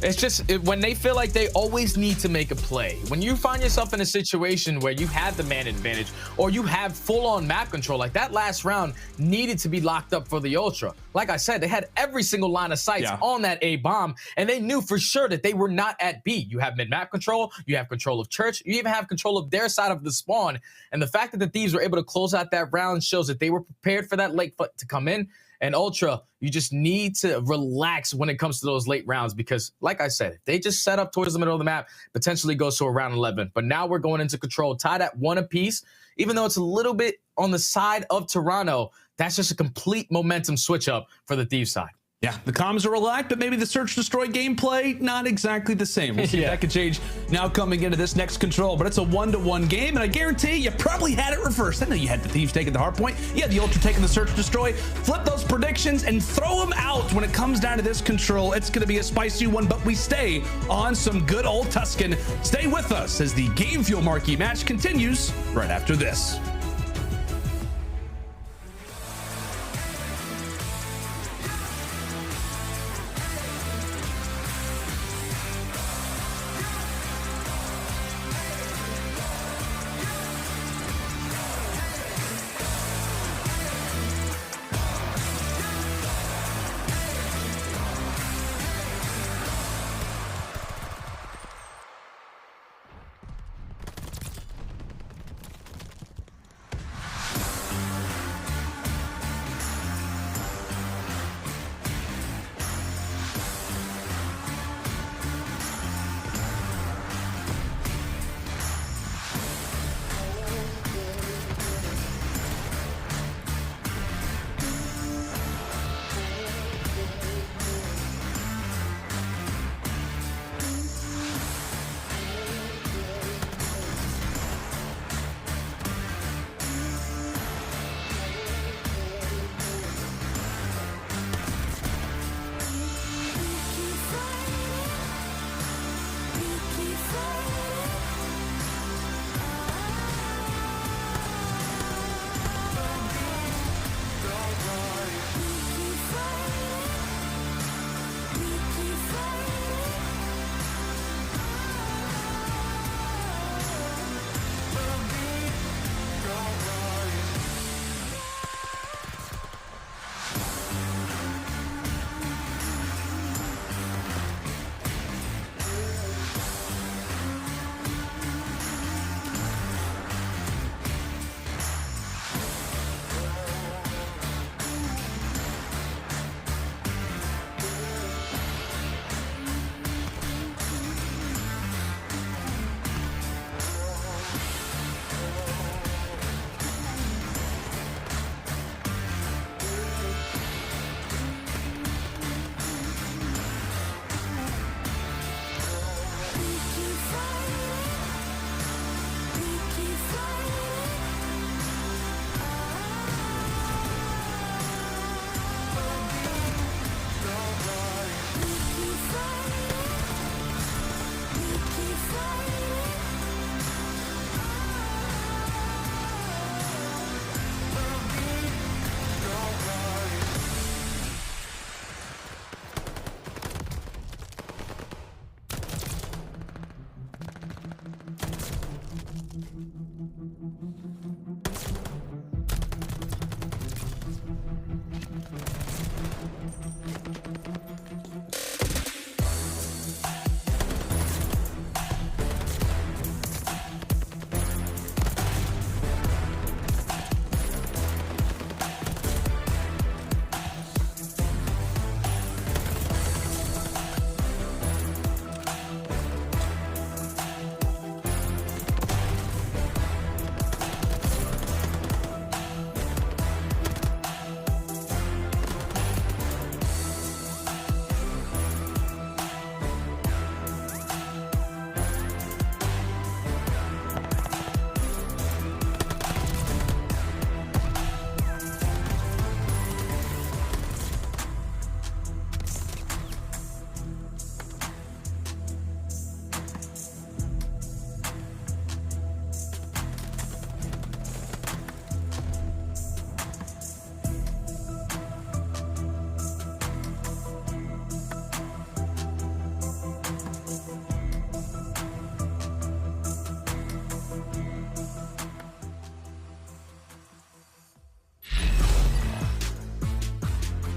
It's just when they feel like they always need to make a play. When you find yourself in a situation where you have the man advantage or you have full-on map control, like that last round needed to be locked up for the Ultra. Like I said, they had every single line of sights on that A bomb, and they knew for sure that they were not at B. You have mid-map control, you have control of Church, you even have control of their side of the spawn. And the fact that the Thieves were able to close out that round shows that they were prepared for that late foot to come in. And Ultra, you just need to relax when it comes to those late rounds because, like I said, if they just set up towards the middle of the map, potentially goes to around 11. But now we're going into control, tied at 1 apiece. Even though it's a little bit on the side of Toronto, that's just a complete momentum switch up for the Thieves side. Yeah, the comms are relaxed, but maybe the search destroy gameplay, not exactly the same. We'll see if that could change now coming into this next control, but it's a 1-to-1 game, and I guarantee you probably had it reversed. I know you had the Thieves taking the hard point. You had the Ultra taking the search destroy. Flip those predictions and throw them out when it comes down to this control. It's going to be a spicy one, but we stay on some good old Tuscan. Stay with us as the Game Fuel Marquee match continues right after this.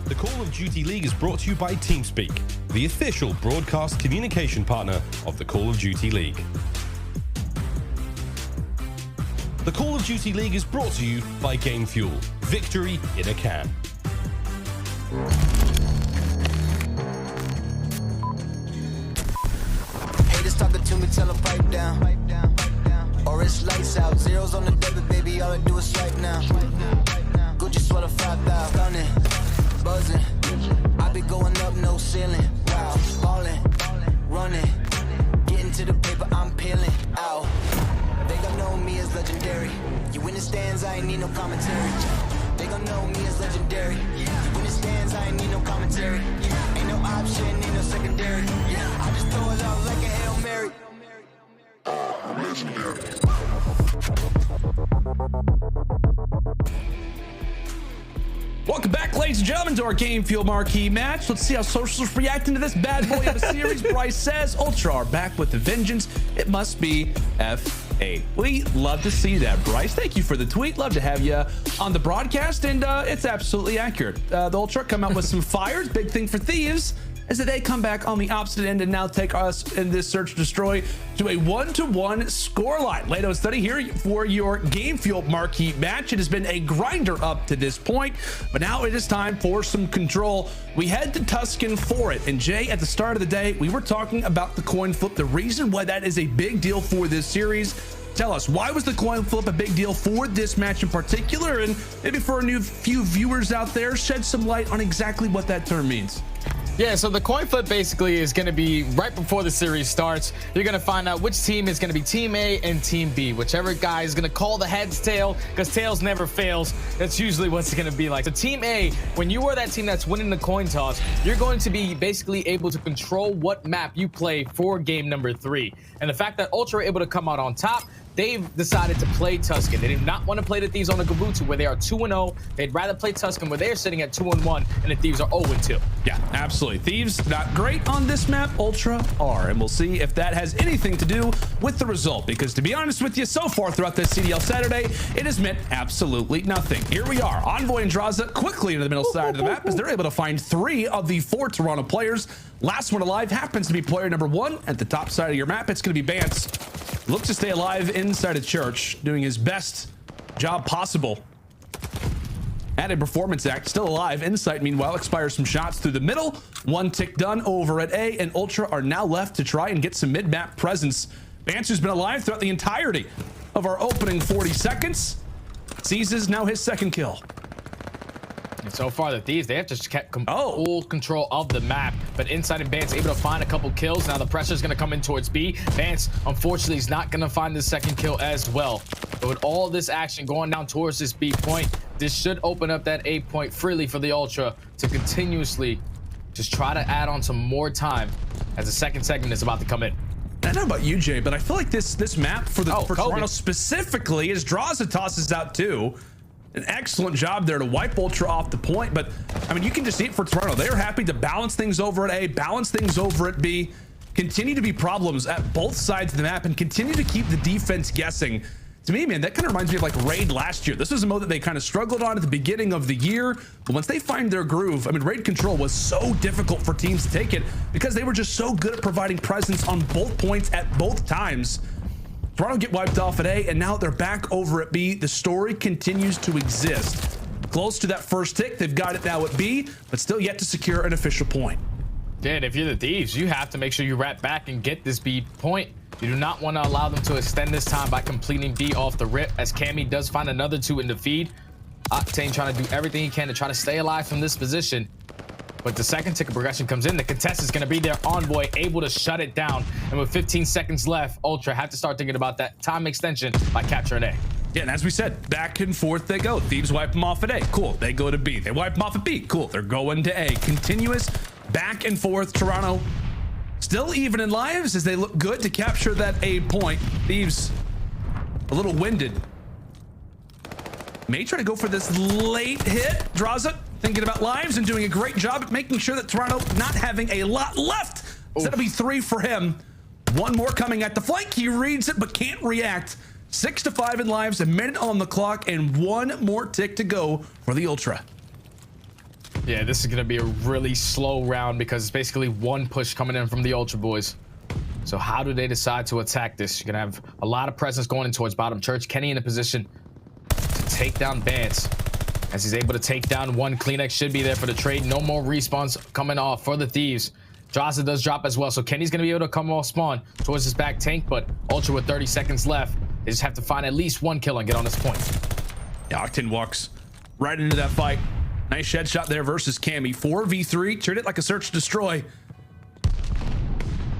The Call of Duty League is brought to you by TeamSpeak, the official broadcast communication partner of the Call of Duty League. The Call of Duty League is brought to you by Game Fuel. Victory in a can. Haters talking to me, tell them pipe down. Or it's lights out. Zeros on the debit, baby, all I do is swipe now. Gucci sweater 5,000. Stunning, buzzing. I be going up, no ceiling. Wow, ballin', running, getting to the paper, I'm peeling out. They gon' know me as legendary. You in the stands, I ain't need no commentary. They gon' know me as legendary. You in the stands, I ain't need no commentary. Ain't no option, ain't no secondary. I just throw it out like a Hail Mary. I'm legendary. Welcome back, ladies and gentlemen, to our Game Fuel Marquee match. Let's see how Social's reacting to this bad boy of a series. Bryce says, Ultra are back with a vengeance. It must be F8. We love to see that, Bryce. Thank you for the tweet. Love to have you on the broadcast, and it's absolutely accurate. The Ultra come out with some fires. Big thing for Thieves is that they come back on the opposite end and now take us in this search and destroy to a 1-1 scoreline. Leto Study here for your Game Fuel Marquee match. It has been a grinder up to this point, but now it is time for some control. We head to Tuscan for it. And Jay, at the start of the day, we were talking about the coin flip, the reason why that is a big deal for this series. Tell us, why was the coin flip a big deal for this match in particular? And maybe for a few viewers out there, shed some light on exactly what that term means. Yeah, so the coin flip basically is going to be right before the series starts. You're going to find out which team is going to be Team A and Team B. Whichever guy is going to call the heads tail, because tails never fails. That's usually what's going to be like. So Team A, when you are that team that's winning the coin toss, you're going to be basically able to control what map you play for game number 3. And the fact that Ultra are able to come out on top, they've decided to play Tuscan. They did not want to play the Thieves on the Gabutu, where they are 2-0. They'd rather play Tuscan, where they're sitting at 2-1, and the Thieves are 0-2. Yeah, absolutely. Thieves not great on this map. Ultra are, and we'll see if that has anything to do with the result. Because to be honest with you, so far throughout this CDL Saturday, it has meant absolutely nothing. Here we are, Envoy and Drazah quickly into the middle side of the map as they're able to find 3 of the 4 Toronto players. Last one alive happens to be player number 1 at the top side of your map. It's going to be Bance. Looks to stay alive inside a church, doing his best job possible. At a performance act, still alive. Insight, meanwhile, expires some shots through the middle. 1 tick done over at A, and Ultra are now left to try and get some mid-map presence. Bance, who's been alive throughout the entirety of our opening 40 seconds, seizes now his 2nd kill. And so far, the Thieves, they have just kept full control of the map. But Inside and Bance able to find a couple kills. Now the pressure is going to come in towards B. Bance, unfortunately, is not going to find the 2nd kill as well. But with all this action going down towards this B point, this should open up that A point freely for the Ultra to continuously just try to add on some more time as the 2nd segment is about to come in. I don't know about you, Jay, but I feel like this map for Toronto specifically, as Drazah tosses out too. An excellent job there to wipe Ultra off the point, but I mean, you can just see it for Toronto. They're happy to balance things over at A, balance things over at B, continue to be problems at both sides of the map, and continue to keep the defense guessing. To me, man, that kind of reminds me of like Raid last year. This was a mode that they kind of struggled on at the beginning of the year, but once they find their groove, I mean, Raid control was so difficult for teams to take it because they were just so good at providing presence on both points at both times. Toronto get wiped off at A, and now they're back over at B. The story continues to exist. Close to that first tick, they've got it now at B, but still yet to secure an official point. Yeah, and if you're the Thieves, you have to make sure you wrap back and get this B point. You do not want to allow them to extend this time by completing B off the rip, as Cammy does find another 2 in the feed. Octane trying to do everything he can to try to stay alive from this position. But the 2nd tick of progression comes in. The contest is going to be there. Envoy able to shut it down. And with 15 seconds left, Ultra have to start thinking about that time extension by capturing A. Yeah, and as we said, back and forth they go. Thieves wipe them off at A. Cool. They go to B. They wipe them off at B. Cool. They're going to A. Continuous back and forth. Toronto still even in lives as they look good to capture that A point. Thieves a little winded. May try to go for this late hit. Drazah thinking about lives and doing a great job at making sure that Toronto not having a lot left. So that'll be 3 for him. 1 more coming at the flank. He reads it but can't react. 6-5 in lives, a minute on the clock, and 1 more tick to go for the Ultra. Yeah, this is going to be a really slow round because it's basically 1 push coming in from the Ultra boys. So how do they decide to attack this? You're going to have a lot of presence going in towards bottom church. Kenny in a position to take down Bance. As he's able to take down 1, Kleenex should be there for the trade. No more respawns coming off for the Thieves. Drazah does drop as well, so Kenny's going to be able to come off spawn towards his back tank, but Ultra with 30 seconds left, they just have to find at least 1 kill and get on this point. Yeah, Octane walks right into that fight. Nice shed shot there versus Cammy. 4v3. Treat it like a search and destroy.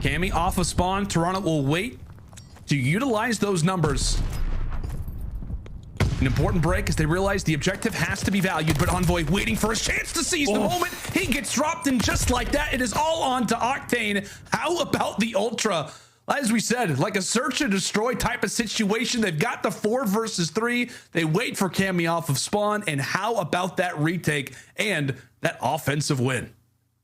Cammy off of spawn. Toronto will wait to utilize those numbers. An important break as they realize the objective has to be valued, but Envoy waiting for his chance to seize the moment. He gets dropped, and just like that, it is all on to Octane. How about the Ultra? As we said, like a search and destroy type of situation. They've got the 4 versus 3. They wait for Cammy off of spawn, and how about that retake and that offensive win?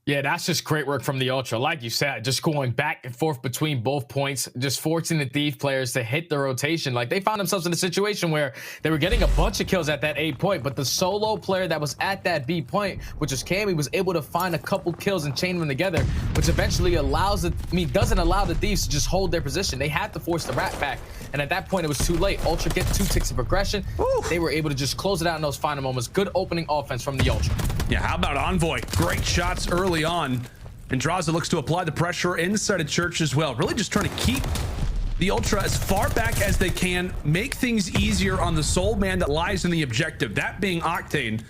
Yeah, that's just great work from the Ultra. Like you said, just going back and forth between both points, just forcing the Thief players to hit the rotation. Like, they found themselves in a situation where they were getting a bunch of kills at that A point, but the solo player that was at that B point, which is Cammy, was able to find a couple kills and chain them together, which eventually allows doesn't allow the Thieves to just hold their position. They had to force the rat back, and at that point, it was too late. Ultra get 2 ticks of progression. They were able to just close it out in those final moments. Good opening offense from the Ultra. Yeah, how about Envoy? Great shots early on. And Drazah looks to apply the pressure inside of Church as well. Really just trying to keep the Ultra as far back as they can, make things easier on the sole man that lies in the objective, that being Octane.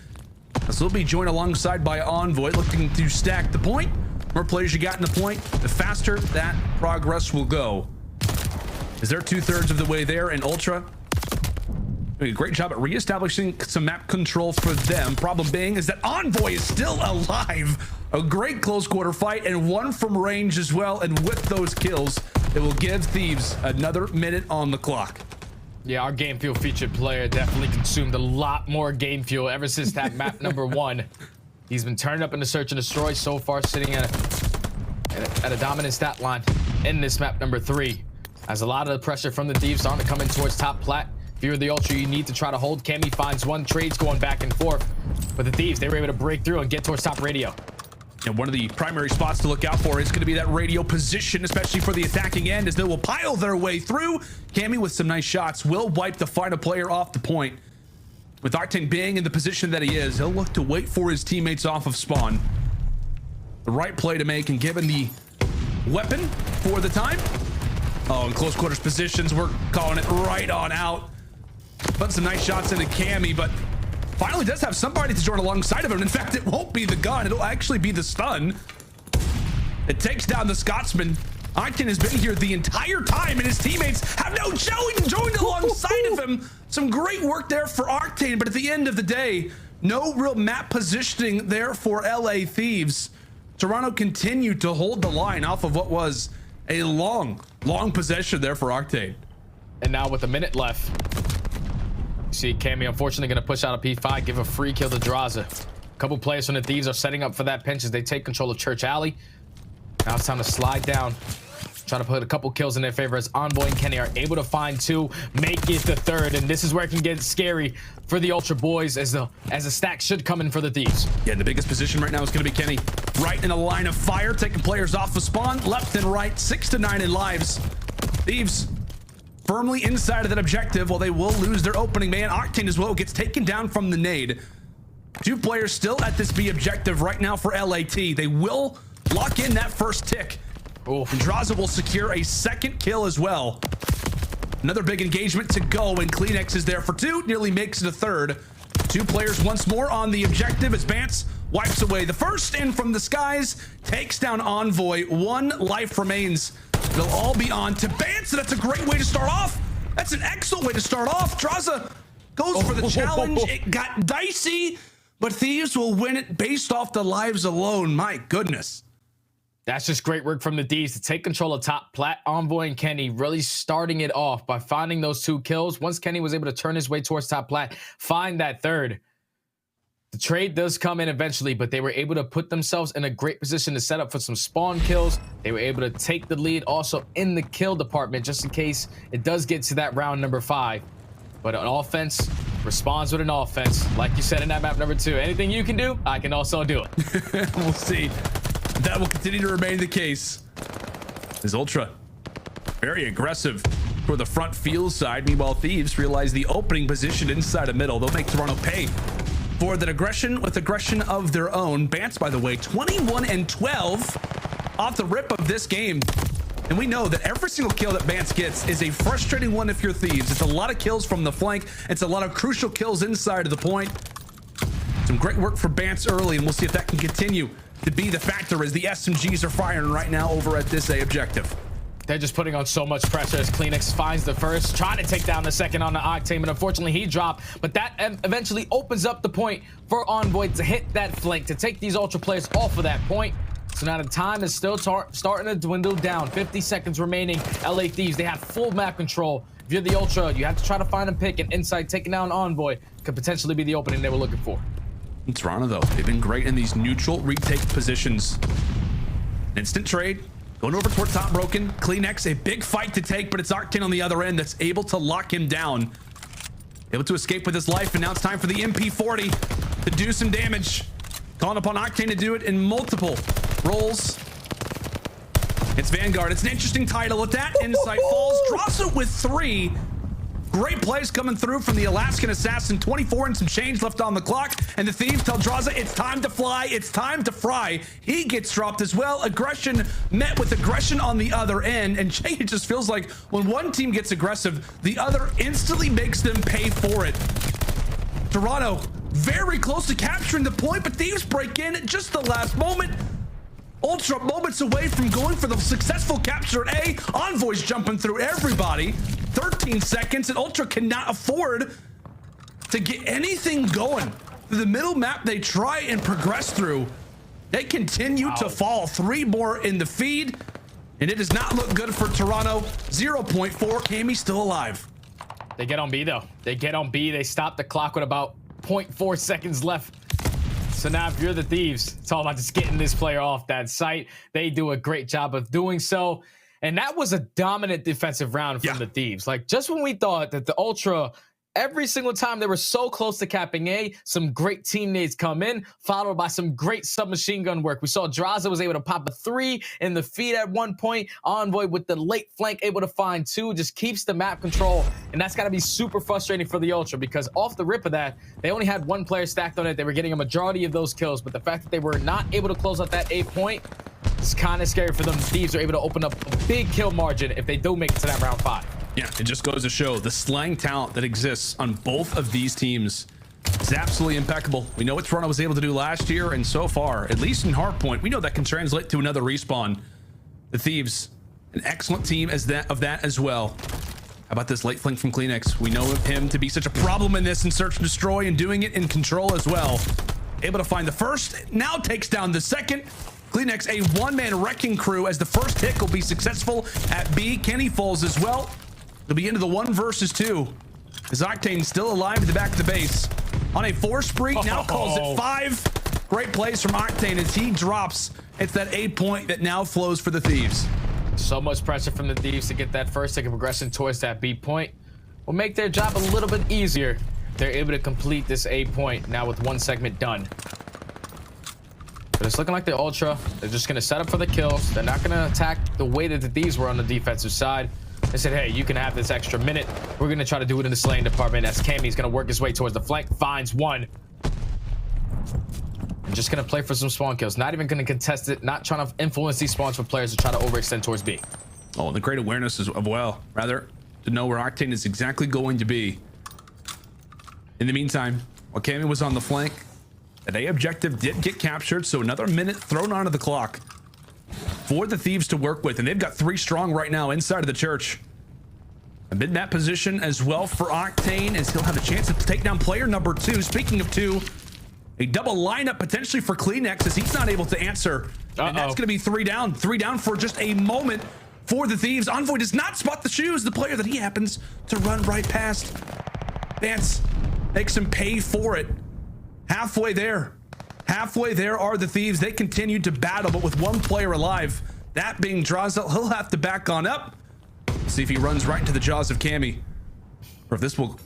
This will be joined alongside by Envoy, looking to stack the point. More players you got in the point, the faster that progress will go. Is there 2/3 of the way there, and Ultra doing a great job at reestablishing some map control for them. Problem being is that Envoy is still alive. A great close quarter fight, and one from range as well. And with those kills, it will give Thieves another minute on the clock. Yeah, our game fuel featured player definitely consumed a lot more game fuel ever since that map number 1. He's been turned up in the search and destroy so far, sitting at a dominant stat line in this map number 3. As a lot of the pressure from the Thieves starting to come in towards top plat. If you're the Ultra, you need to try to hold. Cammy finds one, trades going back and forth. But the Thieves, they were able to break through and get towards top radio. And one of the primary spots to look out for is going to be that radio position, especially for the attacking end, as they will pile their way through. Cammy with some nice shots will wipe the final player off the point. With Octane being in the position that he is, he'll look to wait for his teammates off of spawn. The right play to make, and given the weapon for the time. Oh, in close quarters positions, we're calling it right on out. Putting some nice shots into Cammy, but finally does have somebody to join alongside of him. In fact, it won't be the gun. It'll actually be the stun. It takes down the Scotsman. Octane has been here the entire time, and his teammates have now joined alongside of him. Some great work there for Octane, but at the end of the day, no real map positioning there for LA Thieves. Toronto continued to hold the line off of what was a long possession there for Octane. And now with a minute left, see Cammy unfortunately going to push out a P5, give a free kill to Drazah. A couple players from the Thieves are setting up for that pinch as they take control of TJHaly. Now it's time to slide down, trying to put a couple kills in their favor as Envoy and Kenny are able to find 2, make it the 3rd, and this is where it can get scary for the Ultra boys as the stack should come in for the Thieves. Yeah, the biggest position right now is going to be Kenny, right in the line of fire, taking players off of spawn, left and right, 6 to 9 in lives. Thieves firmly inside of that objective, while they will lose their opening man. Octane as well gets taken down from the nade. 2 players still at this B objective right now for LAT. They will lock in that first tick. And Drazah will secure a 2nd kill as well. Another big engagement to go, and Kleenex is there for 2, nearly makes it a 3rd. 2 players once more on the objective as Bance wipes away the first, and from the skies takes down Envoy. 1 life remains. They'll all be on to Bance, and that's a great way to start off. That's an excellent way to start off. Drazah goes for the challenge. It got dicey, but Thieves will win it based off the lives alone. My goodness. That's just great work from the D's to take control of top plat. Envoy and Kenny really starting it off by finding those 2 kills. Once Kenny was able to turn his way towards top plat, find that 3rd. The trade does come in eventually, but they were able to put themselves in a great position to set up for some spawn kills. They were able to take the lead also in the kill department, just in case it does get to that round number 5. But an offense responds with an offense. Like you said in that map number 2, anything you can do, I can also do it. We'll see. That will continue to remain the case. As Ultra very aggressive for the front field side. Meanwhile, Thieves realize the opening position inside the middle. They'll make Toronto pay for that aggression with aggression of their own. Bance, by the way, 21 and 12 off the rip of this game. And we know that every single kill that Bance gets is a frustrating one if you're Thieves. It's a lot of kills from the flank. It's a lot of crucial kills inside of the point. Some great work for Bance early, and we'll see if that can continue to be the factor as the SMGs are firing right now over at this A objective. They're just putting on so much pressure as Cleanix finds the first, trying to take down the second on the Octane, but unfortunately he dropped. But that eventually opens up the point for Envoy to hit that flank, to take these Ultra players off of that point. So now the time is still starting to dwindle down. 50 seconds remaining. LA Thieves, they have full map control. If you're the Ultra, you have to try to find a pick, and inside taking down Envoy could potentially be the opening they were looking for. In Toronto, though, they've been great in these neutral retake positions. Instant trade. Going over toward top broken. Cleanix, a big fight to take, but it's Octane on the other end that's able to lock him down. Able to escape with his life, and now it's time for the MP40 to do some damage. Calling upon Octane to do it in multiple rolls. It's Vanguard. It's an interesting title. With that, Insight falls. Drazah with 3. Great plays coming through from the Alaskan Assassin. 24 and some change left on the clock. And the Thieves tell Drazah, it's time to fly. It's time to fry. He gets dropped as well. Aggression met with aggression on the other end. And Jay, it just feels like when one team gets aggressive, the other instantly makes them pay for it. Toronto very close to capturing the point, but Thieves break in at just the last moment. Ultra moments away from going for the successful capture at A. Envoy's jumping through everybody. 13 seconds, and Ultra cannot afford to get anything going. Through the middle map they try and progress through. They continue to fall. 3 more in the feed, and it does not look good for Toronto. 0.4, cammie still alive. They get on B though. They get on B. They stop the clock with about 0.4 seconds left. So now if you're the Thieves, it's all about just getting this player off that site. They do a great job of doing so. And that was a dominant defensive round from the Thieves. Like, just when we thought that the Ultra, every single time they were so close to capping A, some great teammates come in, followed by some great submachine gun work. We saw Drazah was able to pop a 3 in the feed at one point. Envoy with the late flank able to find 2, just keeps the map control. And that's got to be super frustrating for the Ultra, because off the rip of that, they only had 1 player stacked on it. They were getting a majority of those kills, but the fact that they were not able to close out that A point, it's kind of scary for them. The Thieves are able to open up a big kill margin if they do make it to that round 5. Yeah, it just goes to show the slang talent that exists on both of these teams is absolutely impeccable. We know what Toronto was able to do last year, and so far, at least in Hardpoint, we know that can translate to another respawn. The Thieves, an excellent team of that as well. How about this late flank from Cleanix? We know him to be such a problem in this, and search and destroy, and doing it in control as well. Able to find the first, now takes down the second. Cleanix, a one-man wrecking crew, as the first hit will be successful at B. Kenny falls as well. It'll be into the 1 versus 2. As Octane still alive at the back of the base. On a 4 spree, now calls it 5. Great plays from Octane as he drops. It's that A point that now flows for the Thieves. So much pressure from the Thieves to get that first tick of progression towards that B point. Will make their job a little bit easier. They're able to complete this A point now with 1 segment done. But it's looking like the Ultra, they're just going to set up for the kills. They're not going to attack the way that the Thieves were on the defensive side. They said, hey, you can have this extra minute. We're going to try to do it in the slaying department, as cammie's going to work his way towards the flank, finds 1. I'm just going to play for some spawn kills. Not even going to contest it, not trying to influence these spawns for players to try to overextend towards B. Oh, the great awareness as well, rather, to know where Octane is exactly going to be. In the meantime, while cammie was on the flank, that A objective did get captured, so another minute thrown onto the clock for the Thieves to work with, and they've got 3 strong right now inside of the church. A mid-map position as well for Octane, as he'll have a chance to take down player number 2. Speaking of 2, a double lineup potentially for Cleanix, as he's not able to answer. And that's going to be 3 down. 3 down for just a moment for the Thieves. Envoy does not spot the shoes, the player that he happens to run right past. Vance makes him pay for it. Halfway there are the Thieves. They continue to battle, but with 1 player alive, that being Drazah. He'll have to back on up. See if he runs right into the jaws of cammie, or if this will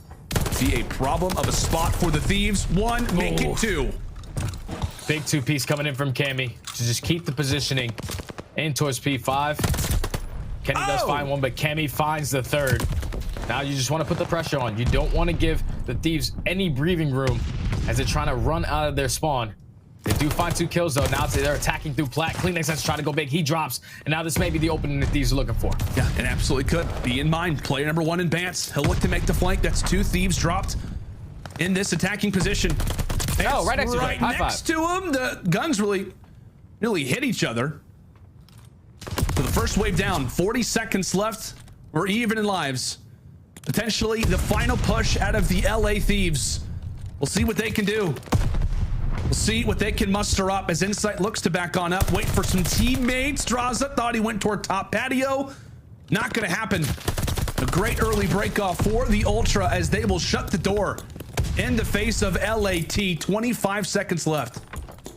be a problem of a spot for the Thieves. 1, make it 2. Big 2-piece coming in from cammie to just keep the positioning in towards P5. Kenny does find 1, but cammie finds the 3rd. Now you just want to put the pressure on. You don't want to give the Thieves any breathing room as they're trying to run out of their spawn. They do find 2 kills though. Now they're attacking through plat. Cleanix has to try to go big. He drops, and now this may be the opening the Thieves are looking for. Yeah, it absolutely could. Be in mind, player number 1 in Bance. He'll look to make the flank. That's 2 Thieves dropped in this attacking position. Oh, right next to him. Right next to him. The guns really hit each other. So the first wave down. 40 seconds left. We're even in lives. Potentially the final push out of the LA Thieves. We'll see what they can do. We'll see what they can muster up as Insight looks to back on up. Wait for some teammates. Drazah thought he went toward top patio. Not going to happen. A great early break off for the Ultra as they will shut the door in the face of LAT. 25 seconds left.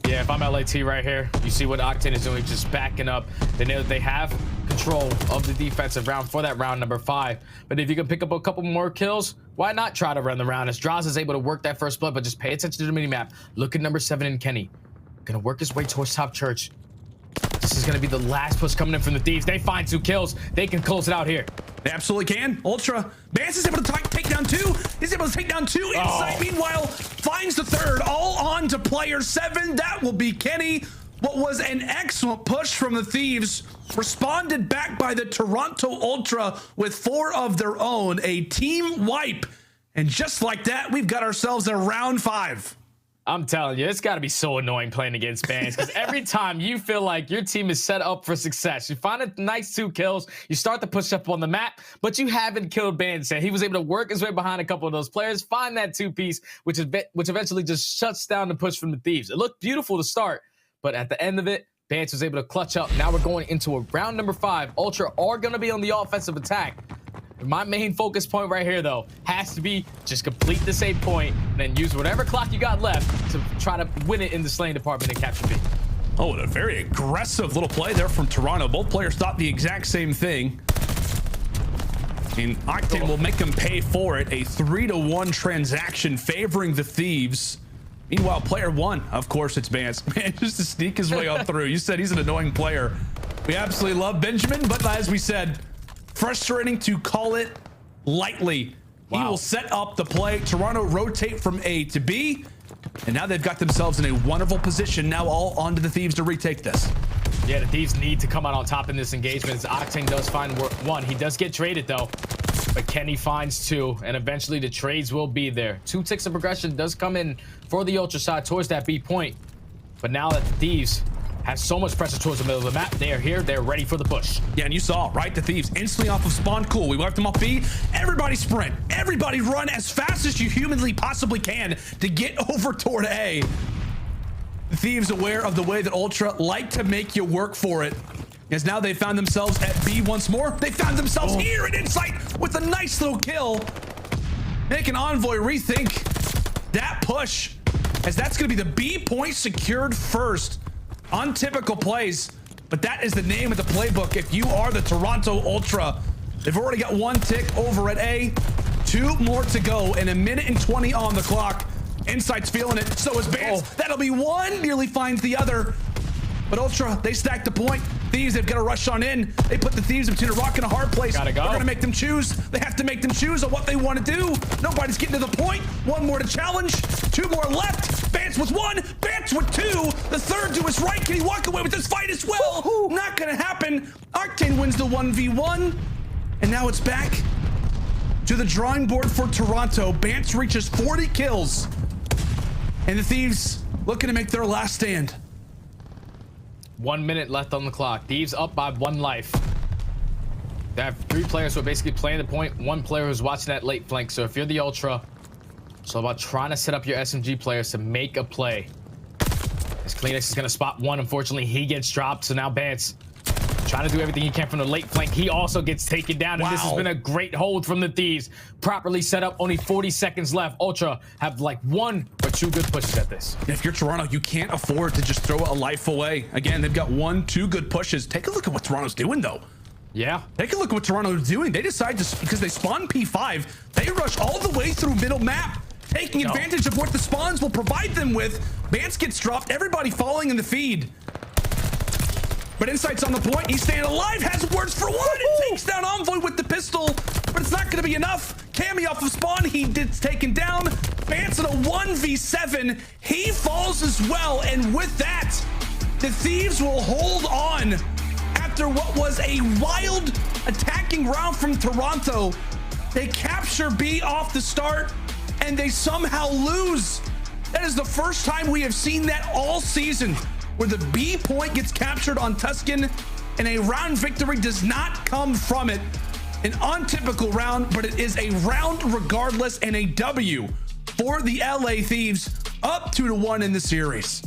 Yeah, if I'm LAT right here, you see what Octane is doing, just backing up. They know that they have control of the defensive round for that round number 5. But if you can pick up a couple more kills, why not try to run the round? As Drazah is able to work that first blood, but just pay attention to the minimap. Look at number 7 in Kenny. Gonna work his way towards top church. This is gonna be the last push coming in from the Thieves. They find 2 kills. They can close it out here. They absolutely can. Ultra. Bance is able to take down 2. He's able to take down 2. Insight, meanwhile, finds the 3rd. All on to player 7. That will be Kenny. What was an excellent push from the Thieves. Responded back by the Toronto Ultra with 4 of their own. A team wipe. And just like that, we've got ourselves a round 5. I'm telling you, it's got to be so annoying playing against Bans because every time you feel like your team is set up for success, you find a nice 2 kills, you start to push up on the map, but you haven't killed Bans. And he was able to work his way behind a couple of those players, find that 2-piece, which eventually just shuts down the push from the Thieves. It looked beautiful to start, but at the end of it, Bans was able to clutch up. Now we're going into a round number 5. Ultra are going to be on the offensive attack. My main focus point right here, though, has to be just complete the save point and then use whatever clock you got left to try to win it in the slaying department and capture B. Oh, a very aggressive little play there from Toronto. Both players thought the exact same thing. And Octane will make them pay for it. A 3-to-1 transaction favoring the Thieves. Meanwhile, player 1, of course, it's Bance. Man, just to sneak his way up through. You said he's an annoying player. We absolutely love Benjamin, but as we said, frustrating to call it lightly. Wow. He will set up the play. Toronto rotate from A to B, and now they've got themselves in a wonderful position. Now all onto the Thieves to retake this. Yeah, the Thieves need to come out on top in this engagement. As Octane does find 1. He does get traded, though, but Kenny finds 2, and eventually the trades will be there. 2 ticks of progression does come in for the Ultra side towards that B point, but now that the Thieves have so much pressure towards the middle of the map, they are here, they're ready for the push. Yeah, and you saw, right? The Thieves instantly off of spawn. Cool, we wiped them off B. Everybody sprint. Everybody run as fast as you humanly possibly can to get over toward A. The Thieves aware of the way that Ultra like to make you work for it. As now they found themselves at B once more. They found themselves here at Insight with a nice little kill. Making Envoy rethink that push, as that's going to be the B point secured first. Untypical plays, but that is the name of the playbook. If you are the Toronto Ultra, they've already got 1 tick over at A, 2 more to go, and 1:20 on the clock. Insight's feeling it, so is Bance. That'll be 1, nearly finds the other. But Ultra, they stack the point. Thieves, they've got to rush on in. They put the Thieves between a rock and a hard place. Gotta go. They're gonna make them choose. They have to make them choose on what they want to do. Nobody's getting to the point. 1 more to challenge. 2 more left. Bance with 1. Bance with 2. The 3rd to his right. Can he walk away with this fight as well? Not gonna happen. Octane wins the 1v1. And now it's back to the drawing board for Toronto. Bance reaches 40 kills. And the Thieves looking to make their last stand. 1 minute left on the clock. Thieves up by 1 life. They have 3 players who are basically playing the point. 1 player who's watching that late flank. So if you're the Ultra, it's all about trying to set up your SMG players to make a play. As Kleenex is going to spot 1. Unfortunately, he gets dropped. So now Bance trying to do everything he can from the late flank. He also gets taken down. And this has been a great hold from the Thieves. Properly set up. Only 40 seconds left. Ultra have like 1 or 2 good pushes at this. If you're Toronto, you can't afford to just throw a life away. Again, they've got 1, 2 good pushes. Take a look at what Toronto's doing, though. Yeah. Take a look at what Toronto's doing. They decide to, because they spawn P5, they rush all the way through middle map, taking advantage of what the spawns will provide them with. Bance gets dropped. Everybody falling in the feed. But Insight's on the point. He's staying alive. Has words for 1. It takes down Envoy with the pistol, but it's not going to be enough. Cammy off of spawn. He gets taken down. Bance in a 1v7. He falls as well. And with that, the Thieves will hold on after what was a wild attacking round from Toronto. They capture B off the start, and they somehow lose That is the first time we have seen that all season, where the B point gets captured on Tuscan and a round victory does not come from it. An untypical round, but it is a round regardless, and a W for the LA Thieves, up 2-1 in the series.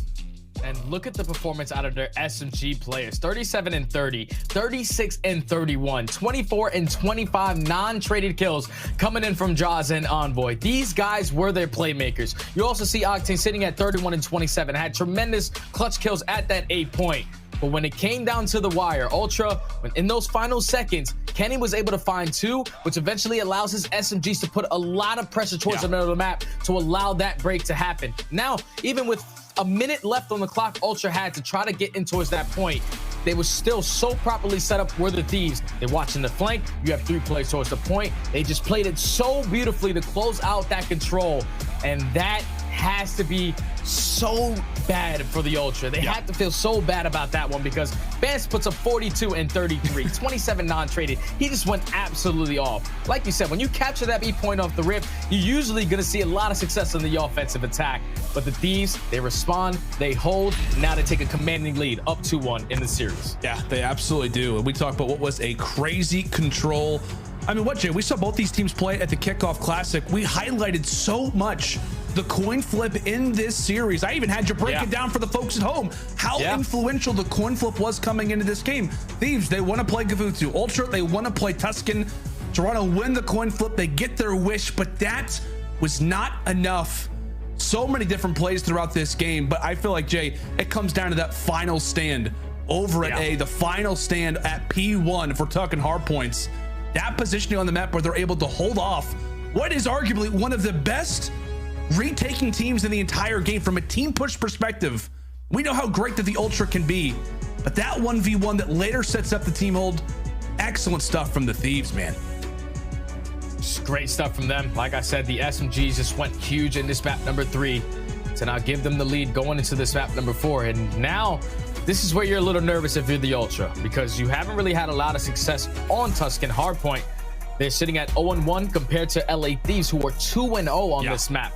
And look at the performance out of their SMG players. 37 and 30, 36 and 31, 24 and 25 non-traded kills coming in from Drazah and Envoy. These guys were their playmakers. You also see Octane sitting at 31 and 27, had tremendous clutch kills at that 8 point. But when it came down to the wire, Ultra, in those final seconds, Kenny was able to find 2, which eventually allows his SMGs to put a lot of pressure towards the middle of the map to allow that break to happen. Now, even with a minute left on the clock, Ultra had to try to get in towards that point. They were still so properly set up were the Thieves. They're watching the flank. You have 3 players towards the point. They just played it so beautifully to close out that control. And that has to be so bad for the Ultra. They had to feel so bad about that one, because Vance puts up 42 and 33, 27 non-traded. He just went absolutely off. Like you said, when you capture that B point off the rip, you're usually going to see a lot of success in the offensive attack. But the Thieves, they respond, they hold, and now they take a commanding lead, up 2-1 in the series. Yeah, they absolutely do. And we talked about what was a crazy control. I mean, what, Jay? We saw both these teams play at the Kickoff Classic. We highlighted so much the coin flip in this series. I even had you break it down for the folks at home, how influential the coin flip was coming into this game. Thieves, they want to play Gavutsu. Ultra, they want to play Tuscan. Toronto win the coin flip. They get their wish, but that was not enough. So many different plays throughout this game, but I feel like, Jay, it comes down to that final stand over at A, the final stand at P1 if we're talking hard points. That positioning on the map where they're able to hold off what is arguably one of the best retaking teams in the entire game from a team push perspective. We know how great that the Ultra can be, but that 1v1 that later sets up the team hold, excellent stuff from the Thieves, man. Just great stuff from them. Like I said, the SMGs just went huge in this map number 3 to now give them the lead going into this map number 4. And now this is where you're a little nervous if you're the Ultra, because you haven't really had a lot of success on Tuscan hardpoint. They're sitting at 0-1 compared to LA Thieves, who are 2-0 on this map.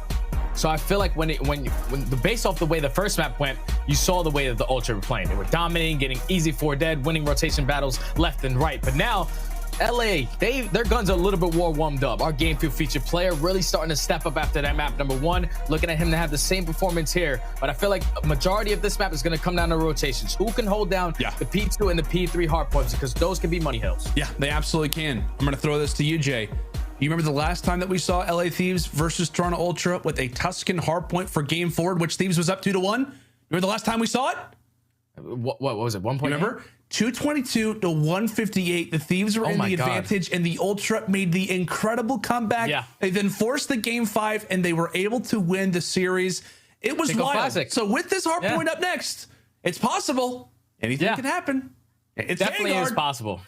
So I feel like based off the way the first map went, you saw the way that the Ultra were playing. They were dominating, getting easy 4 dead, winning rotation battles left and right. But now, LA, their guns are a little bit more warmed up. Our game field featured player really starting to step up after that map number 1. Looking at him to have the same performance here. But I feel like a majority of this map is going to come down to rotations. Who can hold down the P2 and the P3 hard points? Because those can be money hills. Yeah, they absolutely can. I'm going to throw this to you, Jay. You remember the last time that we saw LA Thieves versus Toronto Ultra with a Tuscan hardpoint for game forward, which Thieves was up 2-1? Remember the last time we saw it? What was it? 1 point? Remember? 222 to 158. The Thieves were in the advantage, and the Ultra made the incredible comeback. Yeah. They then forced the game 5, and they were able to win the series. It was wild. Classic. So with this hardpoint up next, it's possible. Anything can happen. It definitely is possible.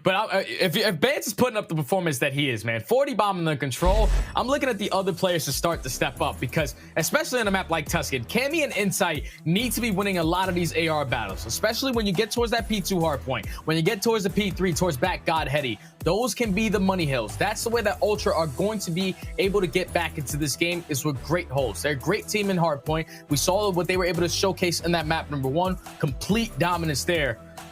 But if Bance is putting up the performance that he is, man, 40 bomb in the control, I'm looking at the other players to start to step up, because especially on a map like Tuscan, Cammy and Insight need to be winning a lot of these AR battles, especially when you get towards that P2 hardpoint, when you get towards the P3, towards back God Heady. Those can be the money hills. That's the way that Ultra are going to be able to get back into this game, is with great holds. They're a great team in hardpoint. We saw what they were able to showcase in that map number 1, complete dominance there.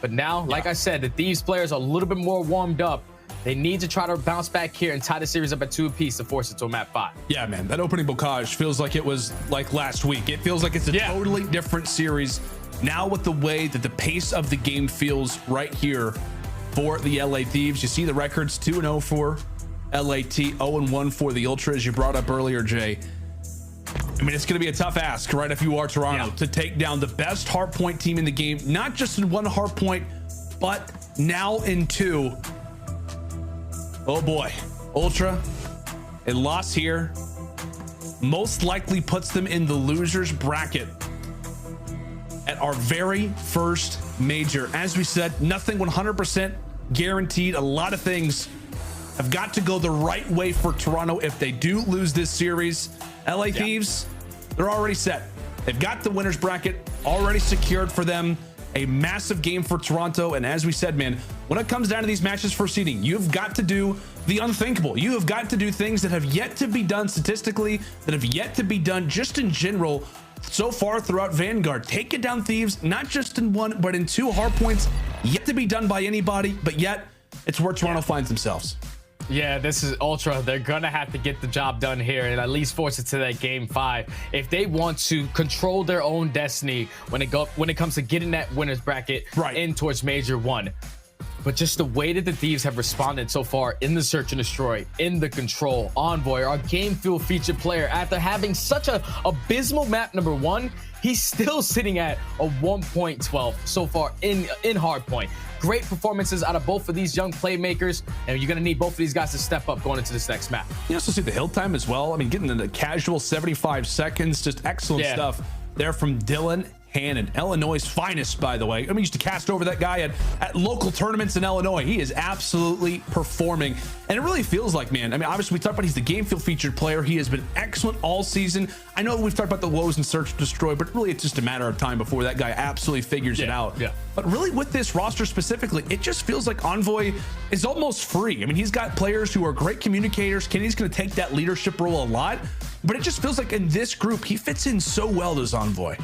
But now, like I said, the Thieves players are a little bit more warmed up. They need to try to bounce back here and tie the series up at 2 apiece to force it to a map 5. Yeah, man, that opening bocage feels like it was like last week. It feels like it's a totally different series now, with the way that the pace of the game feels right here for the LA Thieves. You see the records: 2-0 for LAT, 0-1 for the Ultra, as you brought up earlier, Jay. I mean, it's going to be a tough ask, right, if you are Toronto, to take down the best hardpoint team in the game, not just in 1 hardpoint, but now in 2. Oh boy, Ultra, a loss here most likely puts them in the losers bracket at our very first major. As we said, nothing 100% guaranteed. A lot of things have got to go the right way for Toronto if they do lose this series. LA Thieves, they're already set. They've got the winners bracket already secured for them. a massive game for Toronto. And as we said, man, when it comes down to these matches for seeding, you've got to do the unthinkable. You have got to do things that have yet to be done statistically, that have yet to be done just in general so far throughout Vanguard. Taking down Thieves, not just in one, but in 2 hard points, yet to be done by anybody, but yet it's where Toronto finds themselves. Yeah, this is Ultra. They're gonna have to get the job done here and at least force it to that game 5 if they want to control their own destiny when it comes to getting that winners bracket in towards Major 1. But just the way that the Thieves have responded so far in the Search and Destroy, in the Control, Envoy, our game fuel featured player, after having such a abysmal map number 1, he's still sitting at a 1.12 so far in hardpoint. Great performances out of both of these young playmakers, and you're going to need both of these guys to step up going into this next map. You also see the hill time as well. I mean, getting into casual 75 seconds, just excellent stuff there from Dylan Hannon, Illinois' finest, by the way. I mean, used to cast over that guy at local tournaments in Illinois. He is absolutely performing, and it really feels like, man, I mean, obviously we talked about he's the game field featured player. He has been excellent all season. I know we've talked about the woes and Search and Destroy, but really it's just a matter of time before that guy absolutely figures it out. But really with this roster specifically, it just feels like Envoy is almost free. I mean, he's got players who are great communicators. Kenny's going to take that leadership role a lot, but it just feels like in this group, he fits in so well as Envoy.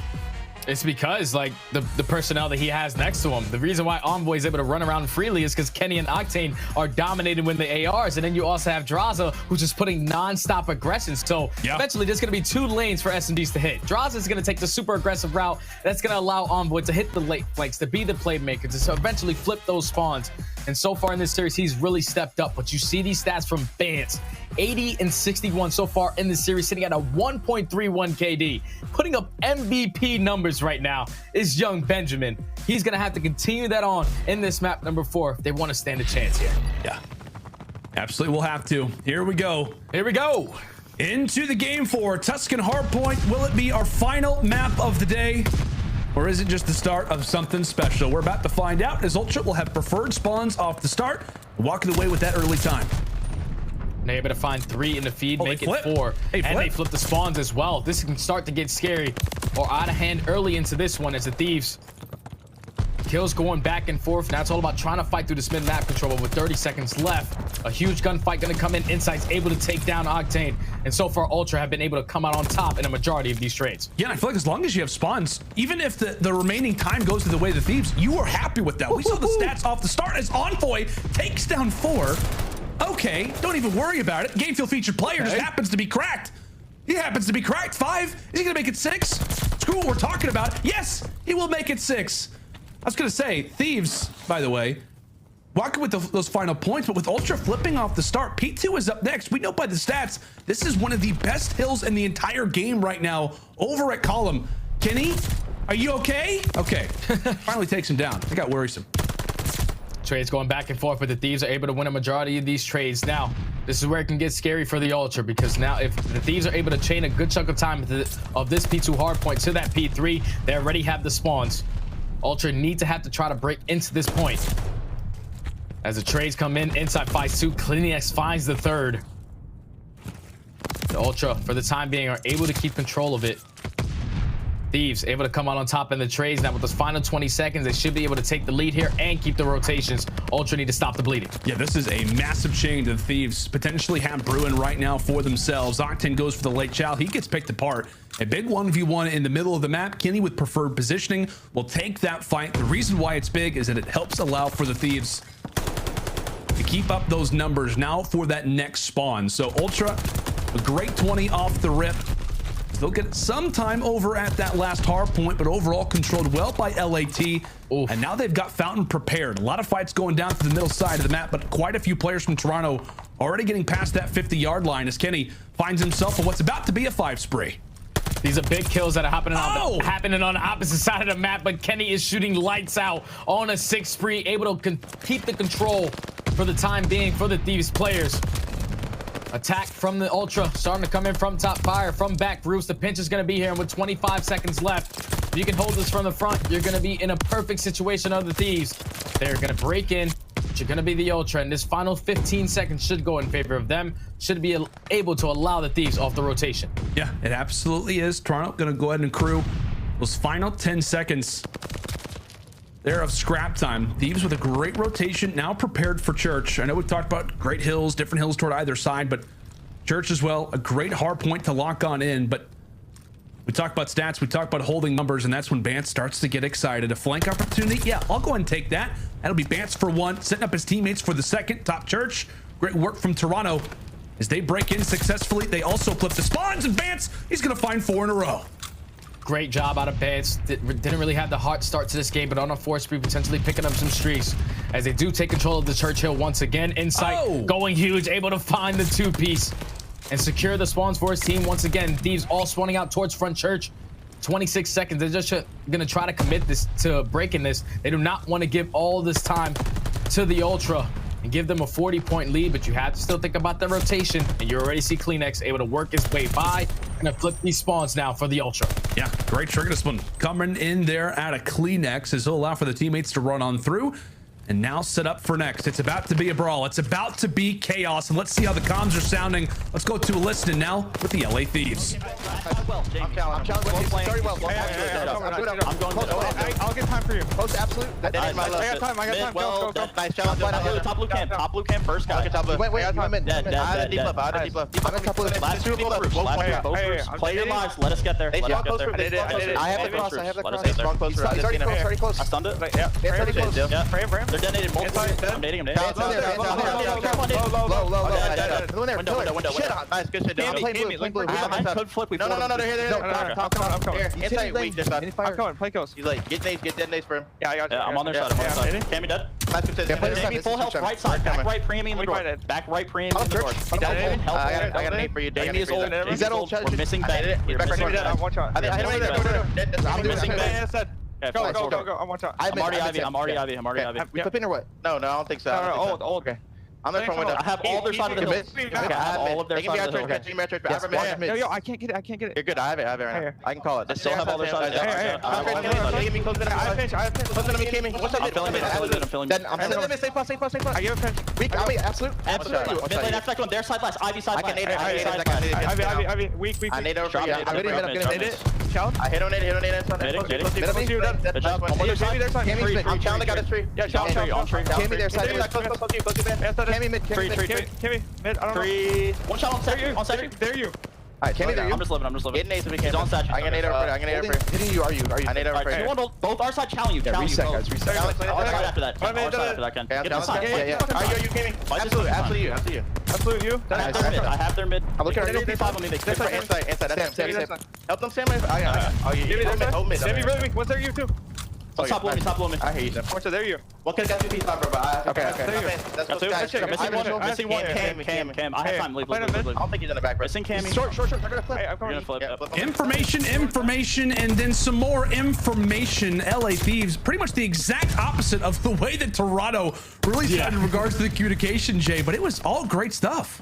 It's because like the personnel that he has next to him. The reason why Envoy is able to run around freely is because Kenny and Octane are dominating with the ARs, and then you also have Drazah, who's just putting non-stop aggression. So eventually there's going to be 2 lanes for S&Ds to hit. Drazah is going to take the super aggressive route. That's going to allow Envoy to hit the late flanks, to be the playmaker, to eventually flip those spawns. And so far in this series, he's really stepped up. But you see these stats from Bance. 80 and 61 so far in this series, sitting at a 1.31 KD. Putting up MVP numbers right now is young Benjamin. He's going to have to continue that on in this map number 4 if they want to stand a chance here. Yeah, absolutely will have to. Here we go. Here we go. Into the game 4, Tuscan Hardpoint. Will it be our final map of the day? Or is it just the start of something special? We're about to find out, as Ultra will have preferred spawns off the start, walking away with that early time. They're able to find 3 in the feed, make it 4. And they flip the spawns as well. This can start to get scary or out of hand early into this one as the Thieves. Kills going back and forth. Now it's all about trying to fight through this mid-map control, but with 30 seconds left, a huge gunfight going to come in. Insight's able to take down Octane, and so far Ultra have been able to come out on top in a majority of these trades. Yeah, I feel like as long as you have spawns, even if the remaining time goes to the way of the Thieves, you are happy with that. We saw the stats off the start as Envoy takes down 4. Okay, don't even worry about it. Game field featured player just happens to be cracked. He happens to be cracked. 5. Is he gonna make it 6? Screw what we're talking about. Yes, he will make it 6. I was gonna say, Thieves, by the way, walking with those final points, but with Ultra flipping off the start, P2 is up next. We know by the stats, this is one of the best hills in the entire game right now over at Column. Kenny, are you okay? Okay, finally takes him down. It got worrisome. Trades going back and forth, but the Thieves are able to win a majority of these trades. Now, this is where it can get scary for the Ultra, because now if the Thieves are able to chain a good chunk of time of this P2 hardpoint to that P3, they already have the spawns. Ultra need to have to try to break into this point. As the trades come in, inside finds 2, Kleenex finds the 3rd. The Ultra, for the time being, are able to keep control of it. Thieves able to come out on top in the trades. Now with those final 20 seconds, they should be able to take the lead here and keep the rotations. Ultra need to stop the bleeding. Yeah, this is a massive chain the Thieves potentially have brewing right now for themselves. Octane goes for the late chow. He gets picked apart. A big 1v1 in the middle of the map. Kenny with preferred positioning will take that fight. The reason why it's big is that it helps allow for the Thieves to keep up those numbers now for that next spawn. So Ultra, a great 20 off the rip. They'll get some time over at that last hard point, but overall controlled well by LAT. Oof. And now they've got Fountain prepared. A lot of fights going down to the middle side of the map, but quite a few players from Toronto already getting past that 50-yard line as Kenny finds himself in what's about to be a 5 spree. These are big kills that are happening on the opposite side of the map, but Kenny is shooting lights out on a 6 spree, able to keep the control for the time being for the Thieves players. Attack from the Ultra, starting to come in from top fire, from back roofs. The pinch is going to be here, and with 25 seconds left, if you can hold this from the front, you're going to be in a perfect situation of the Thieves. They're going to break in, but you're going to be the Ultra, and this final 15 seconds should go in favor of them. Should be able to allow the Thieves off the rotation. Yeah, it absolutely is. Toronto going to go ahead and crew those final 10 seconds. there of scrap time. Thieves with a great rotation, now prepared for Church. I know we've talked about great hills, different hills toward either side, but Church as well, a great hard point to lock on in. But we talk about stats, we talk about holding numbers, and that's when Bance starts to get excited. A flank opportunity, yeah, I'll go ahead and take that. That'll be Bance for one, setting up his teammates for the second. Top Church, great work from Toronto. As they break in successfully, they also flip the spawns, and Bance, he's gonna find 4 in a row. Great job out of Bance. Didn't really have the hot start to this game, but on a 4-speed, potentially picking up some streaks as they do take control of the Churchill once again. Insight going huge, able to find the 2-piece and secure the spawns for his team once again. Thieves all spawning out towards front Church. 26 seconds. They're just gonna try to commit this to breaking this. They do not want to give all this time to the Ultra and give them a 40-point lead, but you have to still think about the rotation, and you already see CleanX able to work his way by and flip these spawns now for the Ultra. Yeah, great trigger discipline coming in there at a CleanX as he'll allow for the teammates to run on through and now set up for next. It's about to be a brawl. It's about to be chaos, and let's see how the comms are sounding. Let's go to a listening now with the LA Thieves. I'm I'll get time for you. Post absolute. I got time. Go. Nice job. Top blue camp. Top blue camp first guy. Wait. I'm in. Dead. Dead. Top blue. Last two both roofs. Play your lives. Let us get there. I have the cross. Strong close. He's already close. I stunned it. Yeah. Frame. They're detonated multiple. I'm nading him. Low. Window. Shit. Nice. Good shit. I could flip. No. They're here. I'm coming. Inside weak. I'm coming. Play close. He's like, get nades for him. Yeah, I got you. I'm on their side. Cammy dead. Cammy full health. Right side. Back right premium in the door. Back right premium in the door. I got a nade for you. Damien is old. He's that old. We're missing Ben. We're missing Ben. Go. I'm one shot. I'm already Ivy. We flipping or what? No, I don't think so. Old. Okay. I'm there from window. I have all their side of the hill. I have all of their side of the hill. Yo, I can't get it. You're good. I have it right now. I can call it. I still have all their side of the hill. I have pinch. Close to me, Kimmy. What's up? I'm feeling it. I'm feeling it. Stay plus. I give a pinch. Weak. Absolute. Mid lane. That's on their side last. Ivy side. I can nade it. Ivy. Weak. I nade over. I'm gonna nade it. I hit on it. Good job. I'm challenging. Got a tree. Yeah, challenge. On tree. Kimmy, their side. Cammy mid. I don't know. One shot on sentry. There you. Alright, Cammy, there you. I'm just living. Get nades if we can. He's on sentry. I'm gonna nade over. Hitting you. Are you? I nade over. You want both our side challenge you. Reset. I'll start after that. Ken. Get inside. Yeah. Are you Cammy? Absolutely you. I have their mid. I'm looking at you. 5 on me. Inside. Help them, Sam. Oh, mid. Sammy, really weak. What's there you too? Top blow me. I hate them. So there you. What can I get 2 pieces, bro? Okay. That's missing one. Cam. I have time. Leave. I don't think he's in the back. Missing Cammy. Short. They're gonna flip. I'm gonna flip. Information, and then some more information. LA Thieves, pretty much the exact opposite of the way that Toronto really started in regards to the communication, Jay, but it was all great stuff.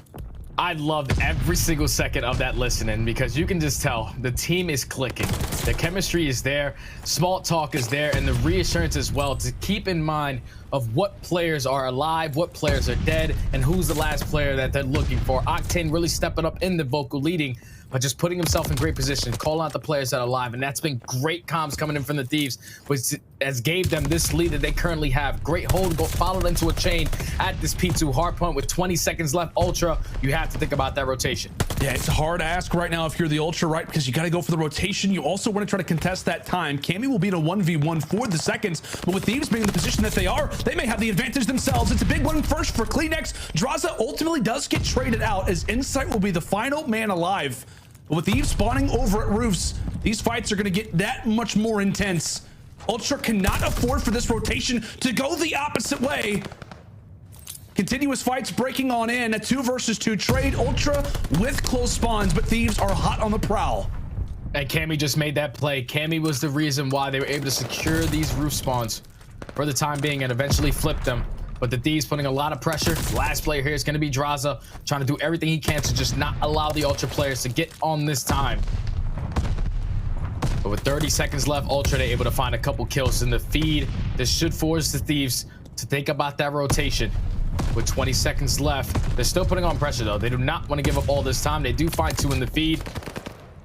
I loved every single second of that listening because you can just tell the team is clicking. The chemistry is there, small talk is there, and the reassurance as well to keep in mind of what players are alive, what players are dead, and who's the last player that they're looking for. Octane really stepping up in the vocal leading, but just putting himself in great position, calling out the players that are alive, and that's been great comms coming in from the Thieves, which has gave them this lead that they currently have. Great hold, followed into a chain at this P2 hardpoint with 20 seconds left. Ultra, you have to think about that rotation. Yeah, it's hard to ask right now if you're the Ultra, right? Because you got to go for the rotation. You also want to try to contest that time. Cammy will be in a 1v1 for the seconds, but with Thieves being in the position that they are, they may have the advantage themselves. It's a big one first for CleanX. Drazah ultimately does get traded out as Insight will be the final man alive. But with Thieves spawning over at roofs, these fights are going to get that much more intense. Ultra cannot afford for this rotation to go the opposite way. Continuous fights breaking on in. A 2 versus 2 trade. Ultra with close spawns, but Thieves are hot on the prowl. And Cammy just made that play. Cammy was the reason why they were able to secure these roof spawns for the time being and eventually flip them. But the Thieves putting a lot of pressure. Last player here is going to be Drazah, trying to do everything he can to just not allow the Ultra players to get on this time. But with 30 seconds left, Ultra, they're able to find a couple kills in the feed. This should force the Thieves to think about that rotation. With 20 seconds left, they're still putting on pressure, though. They do not want to give up all this time. They do find 2 in the feed.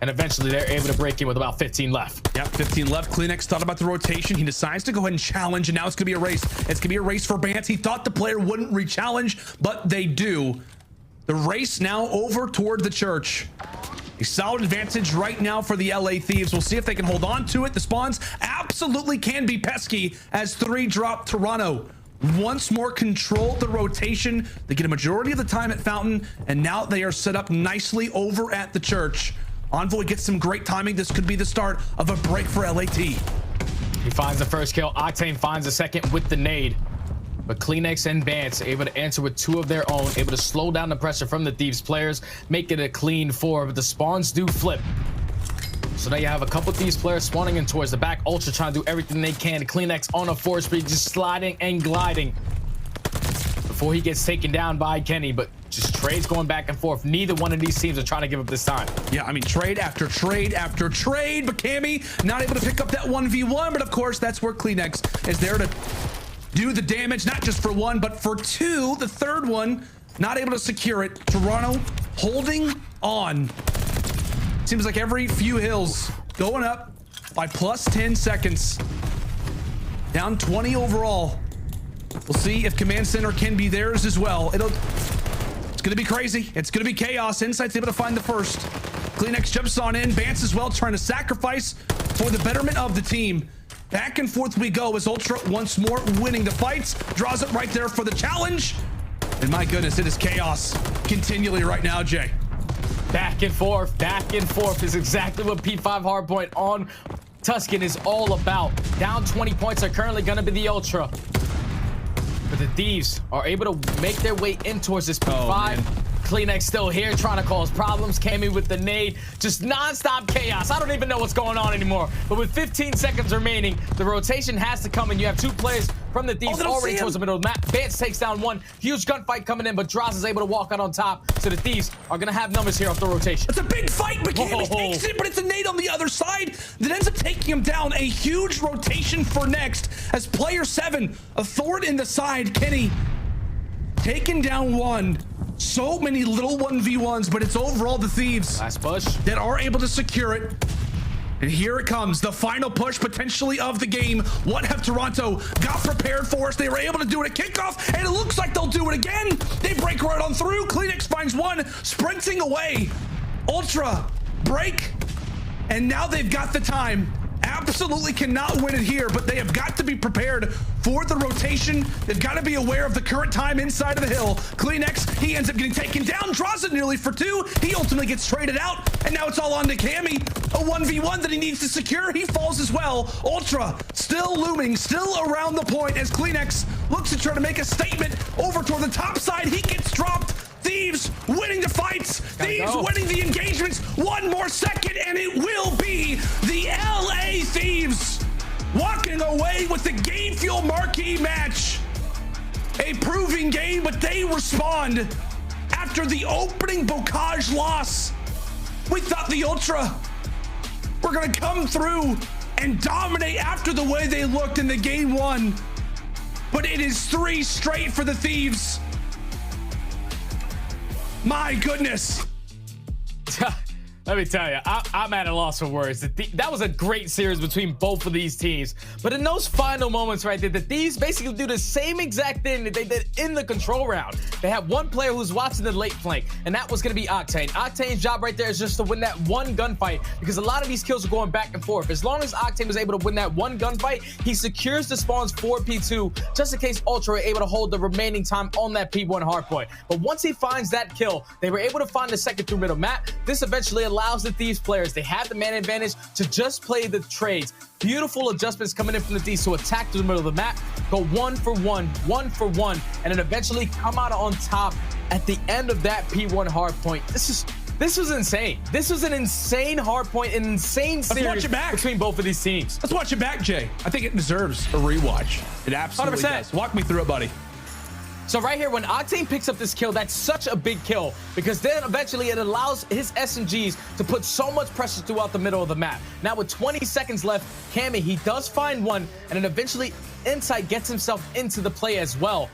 And eventually they're able to break in with about 15 left. Yep, 15 left. CleanX thought about the rotation. He decides to go ahead and challenge, and now it's going to be a race. It's going to be a race for Bance. He thought the player wouldn't re-challenge, but they do. The race now over toward the church. A solid advantage right now for the LA Thieves. We'll see if they can hold on to it. The spawns absolutely can be pesky as 3 drop Toronto. Once more control the rotation. They get a majority of the time at Fountain, and now they are set up nicely over at the church. Envoy gets some great timing. This could be the start of a break for LAT. He finds the first kill. Octane finds the second with the nade. But CleanX and Bance able to answer with 2 of their own, able to slow down the pressure from the Thieves players, make it a clean 4, but the spawns do flip. So now you have a couple of Thieves players spawning in towards the back. Ultra trying to do everything they can. CleanX on a 4 speed, just sliding and gliding before he gets taken down by Kenny, but just trades going back and forth. Neither one of these teams are trying to give up this time. Yeah, I mean, trade after trade after trade, but Cammy not able to pick up that 1v1, but of course, that's where CleanX is there to do the damage, not just for 1, but for 2. The third one, not able to secure it. Toronto holding on. Seems like every few hills going up by plus 10 seconds. Down 20 overall. We'll see if Command Center can be theirs as well. It's gonna be crazy. It's gonna be chaos. Insight's able to find the first. CleanX jumps on in. Bance as well, trying to sacrifice for the betterment of the team. Back and forth we go as Ultra once more winning the fights. Draws it right there for the challenge. And my goodness, it is chaos continually right now, Jay. Back and forth is exactly what P5 Hardpoint on Tuscan is all about. Down 20 points are currently going to be the Ultra. But the Thieves are able to make their way in towards this P5. CleanX still here trying to cause problems. Cammy with the nade. Just non-stop chaos. I don't even know what's going on anymore. But with 15 seconds remaining, the rotation has to come in. You have 2 players from the Thieves already towards the middle of the map. Bance takes down 1. Huge gunfight coming in, but Drazah is able to walk out on top. So the Thieves are going to have numbers here off the rotation. It's a big fight, but Cammy takes it, but it's a nade on the other side that ends up taking him down. A huge rotation for next as player 7, a thorn in the side. Kenny taken down 1. So many little 1v1s, but it's overall the Thieves last push that are able to secure it. And here it comes, the final push potentially of the game. What have Toronto got prepared for us? They were able to do it at kickoff, and it looks like they'll do it again. They break right on through. CleanX finds 1, sprinting away. Ultra break, and now they've got the time. Absolutely cannot win it here, but they have got to be prepared for the rotation. They've got to be aware of the current time inside of the hill. CleanX, he ends up getting taken down, draws it nearly for 2. He ultimately gets traded out, and now it's all on to Cammy. A 1v1 that he needs to secure. He falls as well. Ultra still looming, still around the point as CleanX looks to try to make a statement over toward the top side. He gets dropped. Thieves winning the fights. Thieves winning the engagements. 1 more second, and it will be the LA Thieves walking away with the Game Fuel Marquee match. A proving game, but they respond after the opening Bocage loss. We thought the Ultra were going to come through and dominate after the way they looked in the game 1. But it is 3 straight for the Thieves. My goodness. Let me tell you, I'm at a loss for words. That was a great series between both of these teams. But in those final moments right there, the Thieves basically do the same exact thing that they did in the control round. They have 1 player who's watching the late flank, and that was going to be Octane. Octane's job right there is just to win that 1 gunfight, because a lot of these kills are going back and forth. As long as Octane was able to win that 1 gunfight, he secures the spawns for P2, just in case Ultra were able to hold the remaining time on that P1 hardpoint. But once he finds that kill, they were able to find the second through middle map. This eventually allows the Thieves players, they have the man advantage to just play the trades. Beautiful adjustments coming in from the Thieves to attack through the middle of the map, go 1 for 1, 1 for 1, and then eventually come out on top at the end of that P1 hardpoint. This was insane. This was an insane hardpoint, an insane series between both of these teams. Let's watch it back, Jay. I think it deserves a rewatch. It absolutely 100%. does. Walk me through it, buddy. So right here, when Octane picks up this kill, that's such a big kill, because then eventually it allows his SMGs to put so much pressure throughout the middle of the map. Now with 20 seconds left, Cammy, he does find 1, and then eventually Insight gets himself into the play as well.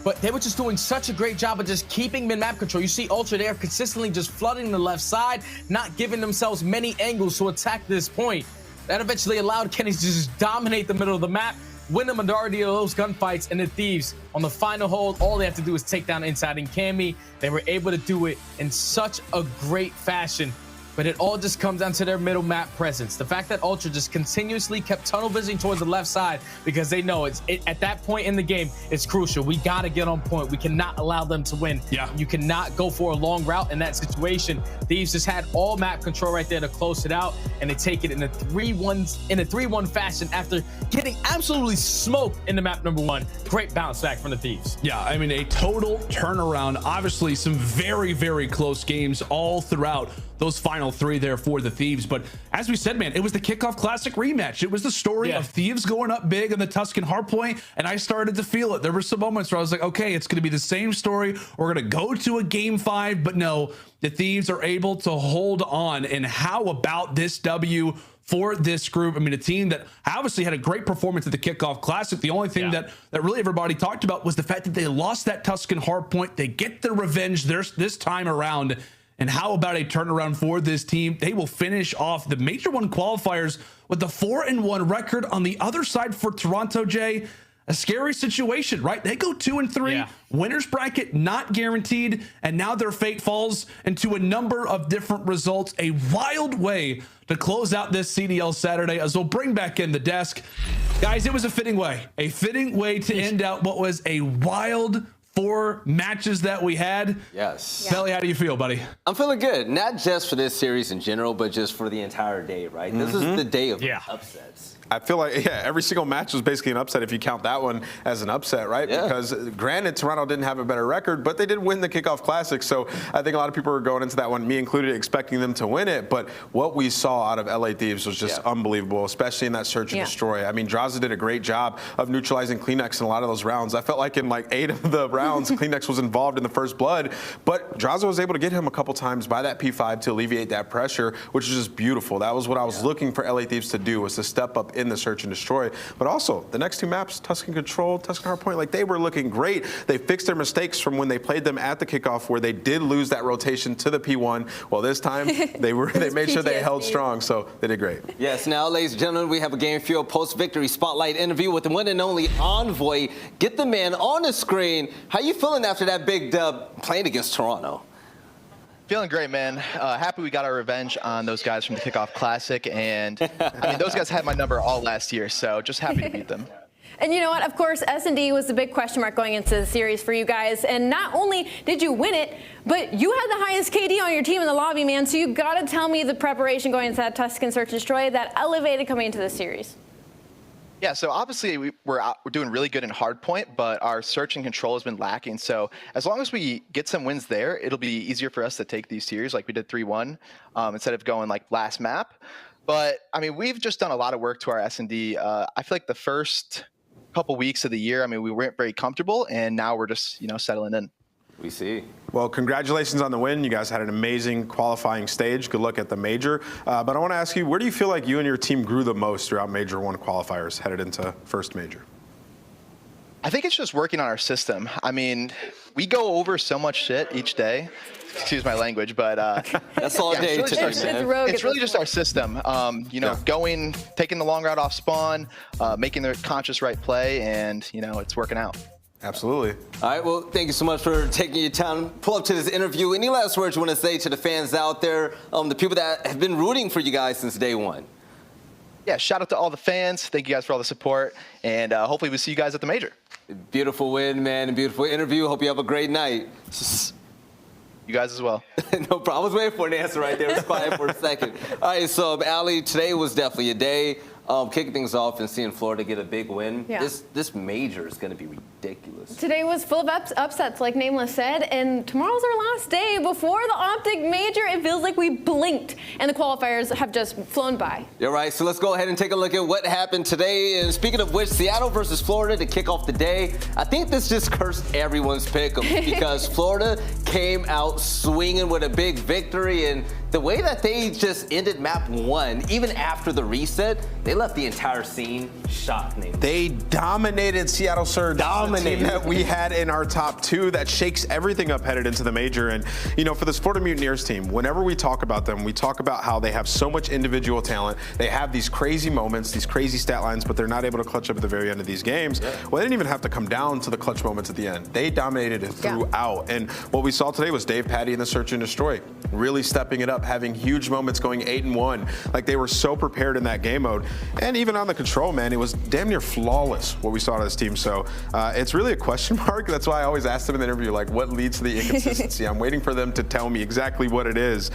but they were just doing such a great job of just keeping mid-map control. You see Ultra there consistently just flooding the left side, not giving themselves many angles to attack this point. That eventually allowed Kenny to just dominate the middle of the map, win the majority of those gunfights, and the Thieves, on the final hold, all they have to do is take down Inside and Cammy. They were able to do it in such a great fashion, but it all just comes down to their middle map presence. The fact that Ultra just continuously kept tunnel visiting towards the left side because they know at that point in the game, it's crucial. We got to get on point. We cannot allow them to win. Yeah. You cannot go for a long route in that situation. Thieves just had all map control right there to close it out, and they take it in a 3-1 fashion after getting absolutely smoked in the map number 1. Great bounce back from the Thieves. Yeah, I mean, a total turnaround. Obviously, some very, very close games all throughout those final 3 there for the Thieves. But as we said, man, it was the Kickoff Classic rematch. It was the story of Thieves going up big on the Tuscan hardpoint, and I started to feel it. There were some moments where I was like, okay, it's going to be the same story. We're going to go to a game 5, but no, the Thieves are able to hold on. And how about this W for this group? I mean, a team that obviously had a great performance at the Kickoff Classic. The only thing that really everybody talked about was the fact that they lost that Tuscan hardpoint. They get their revenge this time around. And how about a turnaround for this team? They will finish off the Major 1 qualifiers with a 4-1 record. On the other side for Toronto, Jay, a scary situation, right? They go 2-3, winners bracket not guaranteed, and now their fate falls into a number of different results. A wild way to close out this CDL Saturday, as we'll bring back in the desk. Guys, it was a fitting way to end out what was a wild 4 matches that we had. Yes. Belly, how do you feel, buddy? I'm feeling good. Not just for this series in general, but just for the entire day, right? This is the day of upsets. I feel like, every single match was basically an upset if you count that one as an upset, right? Because granted, Toronto didn't have a better record, but they did win the Kickoff Classic. So I think a lot of people were going into that one, me included, expecting them to win it. But what we saw out of LA Thieves was just unbelievable, especially in that search and destroy. I mean, Drazah did a great job of neutralizing Kleenex in a lot of those rounds. I felt like in like 8 of the rounds, Kleenex was involved in the first blood, but Drazah was able to get him a couple times by that P5 to alleviate that pressure, which is just beautiful. That was what I was looking for LA Thieves to do, was to step up in the search and destroy. But also, the next 2 maps, Tuscan Control, Tuscan Hardpoint, like they were looking great. They fixed their mistakes from when they played them at the kickoff, where they did lose that rotation to the P1. Well, this time, they made sure they held strong, so they did great. Yes, now, ladies and gentlemen, we have a Game Field post-victory spotlight interview with the one and only Envoy. Get the man on the screen. How you feeling after that big dub playing against Toronto? Feeling great, man. Happy we got our revenge on those guys from the Kickoff Classic. And, I mean, those guys had my number all last year, so just happy to beat them. And you know what? Of course, S&D was the big question mark going into the series for you guys. And not only did you win it, but you had the highest KD on your team in the lobby, man. So you got to tell me the preparation going into that Tuscan Search and Destroy that elevated coming into the series. Yeah, so obviously we're doing really good in hardpoint, but our search and control has been lacking. So as long as we get some wins there, it'll be easier for us to take these series like we did 3-1 instead of going like last map. But I mean, we've just done a lot of work to our S&D. I feel like the first couple weeks of the year, I mean, we weren't very comfortable, and now we're just, settling in. We see. Well, congratulations on the win. You guys had an amazing qualifying stage. Good luck at the major. But I want to ask you, where do you feel like you and your team grew the most throughout Major 1 qualifiers headed into first major? I think it's just working on our system. I mean, we go over so much shit each day. Excuse my language, but that's all day today, man. It's really just our system. Going, taking the long route off spawn, making the conscious right play, and it's working out. Absolutely. All right, well, thank you so much for taking your time to pull up to this interview. Any last words you want to say to the fans out there, the people that have been rooting for you guys since day one? Yeah, shout out to all the fans. Thank you guys for all the support, and hopefully we'll see you guys at the major. Beautiful win, man, and beautiful interview. Hope you have a great night. You guys as well. No problem. I was waiting for an answer right there. It was quiet for a second. All right, so aLLeY, today was definitely a day. Kicking things off and seeing Florida get a big win. Yeah. This major is going to be ridiculous. Today was full of upsets, like Nameless said, and tomorrow's our last day before the OpTic major. It feels like we blinked, and the qualifiers have just flown by. You're right. So let's go ahead and take a look at what happened today. And speaking of which, Seattle versus Florida to kick off the day. I think this just cursed everyone's pick because Florida came out swinging with a big victory, and the way that they just ended map 1, even after the reset, they left the entire scene shocked. They dominated Seattle Surge. Dominated. The team that we had in our top 2 that shakes everything up headed into the major. And, you know, for this Florida Mutineers team, whenever we talk about them, we talk about how they have so much individual talent. They have these crazy moments, these crazy stat lines, but they're not able to clutch up at the very end of these games. Yeah. Well, they didn't even have to come down to the clutch moments at the end. They dominated it throughout. Yeah. And what we saw today was Dave Patty in the Search and Destroy, really stepping it up, having huge moments, going 8-1. Like, they were so prepared in that game mode. And even on the control, man, it was damn near flawless what we saw out of this team. So it's really a question mark. That's why I always ask them in the interview, like, what leads to the inconsistency? I'm waiting for them to tell me exactly what it is.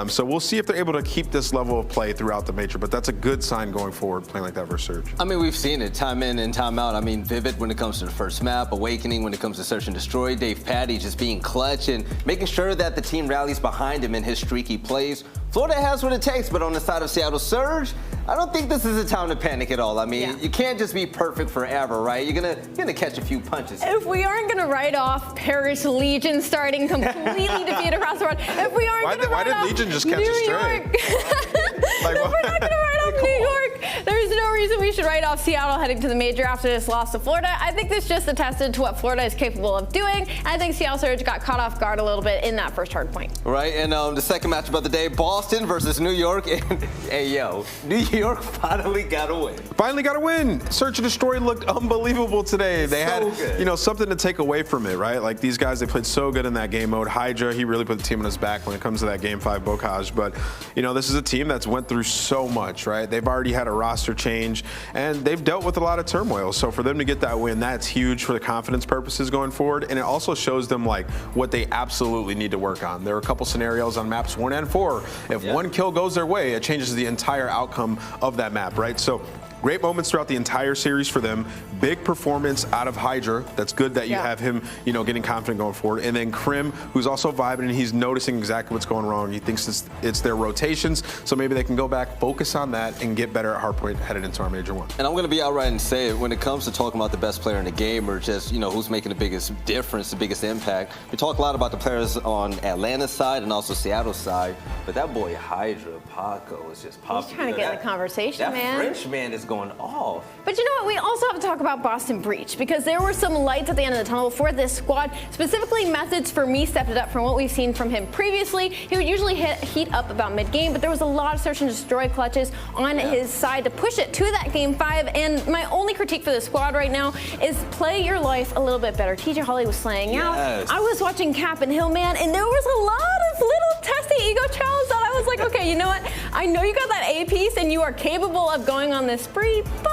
So we'll see if they're able to keep this level of play throughout the major. But that's a good sign going forward, playing like that versus Surge. I mean, we've seen it time in and time out. I mean, Vivid when it comes to the first map, Awakening when it comes to Search and Destroy, Dave Patty just being clutch and making sure that the team rallies behind him in his streaky plays. Florida has what it takes, but on the side of Seattle Surge, I don't think this is a time to panic at all. I mean, you can't just be perfect forever, right? You're gonna catch a few punches. If we aren't gonna write off Paris Legion starting completely defeated across the board, if we aren't gonna write off Legion just catch New a stray? York, if we're not gonna write off New York, there's no reason we should write off Seattle heading to the major after this loss to Florida. I think this just attested to what Florida is capable of doing. And I think Seattle Surge got caught off guard a little bit in that first hard point. Right, and the second matchup of the day, Boston versus New York. And hey, yo, New York finally got a win. Finally got a win. Search and Destroy looked unbelievable today. They had, you know, something to take away from it, right? Like, these guys, they played so good in that game mode. Hydra, he really put the team on his back when it comes to that Game 5 Bocage. But, you know, this is a team that's went through so much, right? They've already had a roster change, and they've dealt with a lot of turmoil. So for them to get that win, that's huge for the confidence purposes going forward. And it also shows them, like, what they absolutely need to work on. There are a couple scenarios on maps 1 and 4. If one kill goes their way, it changes the entire outcome of that map, right? So great moments throughout the entire series for them. Big performance out of Hydra. That's good that you have him, you know, getting confident going forward. And then Krim, who's also vibing, and he's noticing exactly what's going wrong. He thinks it's their rotations, so maybe they can go back, focus on that, and get better at hardpoint headed into our major 1. And I'm going to be outright and say it, when it comes to talking about the best player in the game, or just, you know, who's making the biggest difference, the biggest impact, we talk a lot about the players on Atlanta's side and also Seattle's side, but that boy Hydra, Paco, is just popping. He's trying to get in the conversation, man. That French man is going off. But you know what? We also have to talk about Boston Breach, because there were some lights at the end of the tunnel for this squad. Specifically, Methodz, for me, stepped it up from what we've seen from him previously. He would usually heat up about mid-game, but there was a lot of Search and Destroy clutches on his side to push it to that Game 5. And my only critique for the squad right now is play your life a little bit better. TJHaly was slaying out. I was watching Cap and Hillman, and there was a lot of little testy ego trials that I was like, okay, you know what? I know you got that A piece, and you are capable of going on this spree, but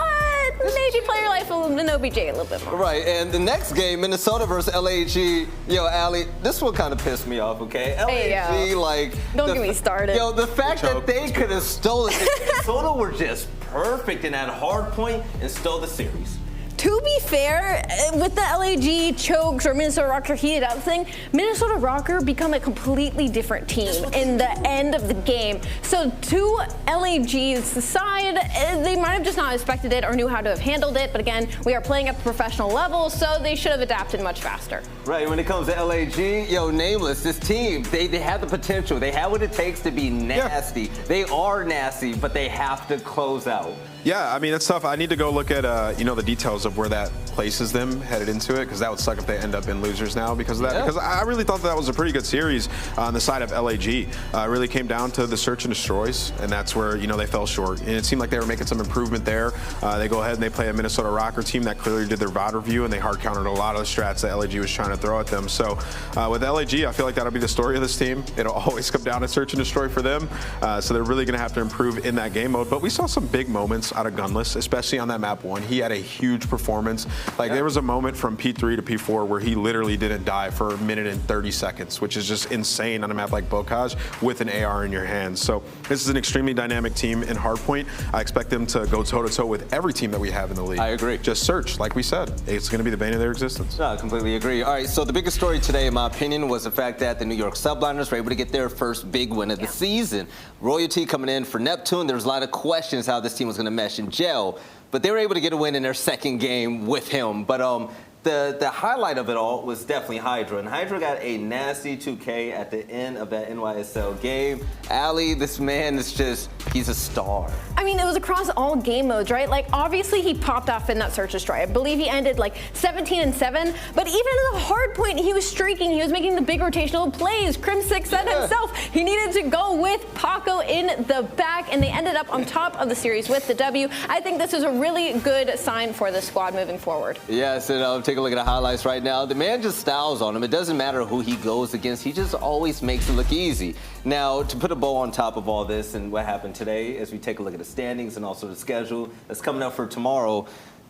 maybe play your life in OBJ a little bit more. Right, and the next game, Minnesota versus LAG. Yo, aLLeY, this one kind of pissed me off, okay? LAG, like... Don't get me started. Yo, the fact that they could have stolen it, Minnesota were just perfect in that hard point and stole the series. To be fair, with the LAG chokes or Minnesota Røkkr heated up thing, Minnesota Røkkr become a completely different team in the end of the game. So to LAG's side, they might have just not expected it or knew how to have handled it. But again, we are playing at the professional level, so they should have adapted much faster. Right, when it comes to LAG, yo, Nameless, this team, they have the potential. They have what it takes to be nasty. Yeah. They are nasty, but they have to close out. Yeah, I mean, it's tough. I need to go look at, you know, the details of where that places them headed into it, because that would suck if they end up in losers now because of that. Because I really thought that was a pretty good series on the side of LAG. It really came down to the Search and Destroys, and that's where, you know, they fell short. And it seemed like they were making some improvement there. They go ahead and they play a Minnesota Røkkr team that clearly did their VOD review, and they hard countered a lot of the strats that LAG was trying to throw at them. So with LAG, I feel like that'll be the story of this team. It'll always come down to Search and Destroy for them. So they're really going to have to improve in that game mode. But we saw some big moments out of Gunless, especially on that map 1. He had a huge performance. Like, there was a moment from P3 to P4 where he literally didn't die for 1 minute and 30 seconds, which is just insane on a map like Bocage with an AR in your hands. So this is an extremely dynamic team in hardpoint. I expect them to go toe-to-toe with every team that we have in the league. I agree. Just Search, like we said. It's going to be the bane of their existence. No, I completely agree. All right, so the biggest story today, in my opinion, was the fact that the New York Subliners were able to get their first big win of the season. Royalty coming in for Neptune. There was a lot of questions how this team was going to mesh and gel, but they were able to get a win in their second game with him. But the highlight of it all was definitely Hydra. And Hydra got a nasty 2K at the end of that NYSL game. aLLeY, this man is just, he's a star. I mean, it was across all game modes, right? Like, obviously he popped off in that search destroy. I believe he ended like 17-7, but even in the hard point, he was streaking. He was making the big rotational plays. Crim6 said himself he needed to go with Paco in the back, and they ended up on top of the series with the W. I think this is a really good sign for the squad moving forward. Yes, and take a look at the highlights right now. The man just styles on him. It doesn't matter who he goes against. He just always makes it look easy. Now, to put a bow on top of all this and what happened today, as we take a look at the standings and also the schedule that's coming up for tomorrow,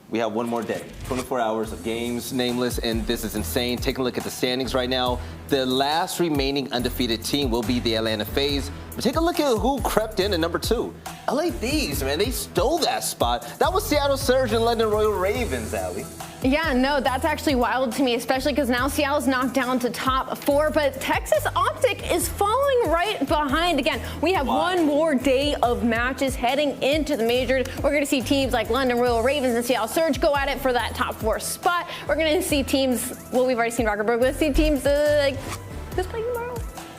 we have one more day, 24 hours of games, nameless, and this is insane. Take a look at the standings right now. The last remaining undefeated team will be the Atlanta FaZe. But take a look at who crept in at number 2. LA Thieves, man, they stole that spot. That was Seattle Surge and London Royal Ravens, aLLeY. Yeah, no, that's actually wild to me, especially because now Seattle's knocked down to top 4, but Texas OpTic is falling right behind. Again, we have one more day of matches heading into the majors. We're going to see teams like London Royal Ravens and Seattle Surge go at it for that top 4 spot. We're going to see teams, well, we've already seen Røkkr, but we'll see teams like, who's playing tomorrow?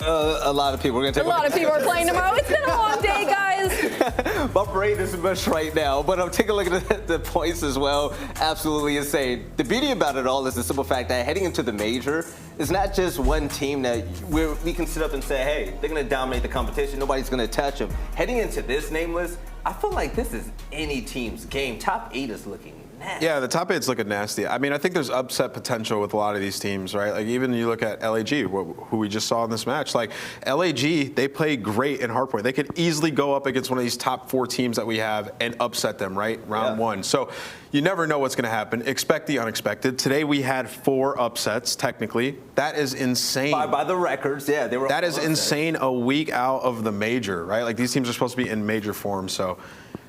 A lot of people. We're gonna take a lot of people are playing tomorrow. It's been a long day, guys. My brain is mush right now, but I'm taking a look at the points as well. Absolutely insane. The beauty about it all is the simple fact that heading into the major, it's not just one team that we can sit up and say, hey, they're gonna dominate the competition. Nobody's gonna touch them. Heading into this nameless, I feel like this is any team's game. Top 8 is looking nasty. Yeah, the top 8's looking nasty. I mean, I think there's upset potential with a lot of these teams, right? Like, even you look at LAG, who we just saw in this match. Like, LAG, they play great in hardpoint. They could easily go up against one of these top 4 teams that we have and upset them, right? Round 1. So you never know what's going to happen. Expect the unexpected. Today we had 4 upsets, technically. That is insane. By the records, yeah. They were. That is insane a week out of the major, right? Like, these teams are supposed to be in major form, so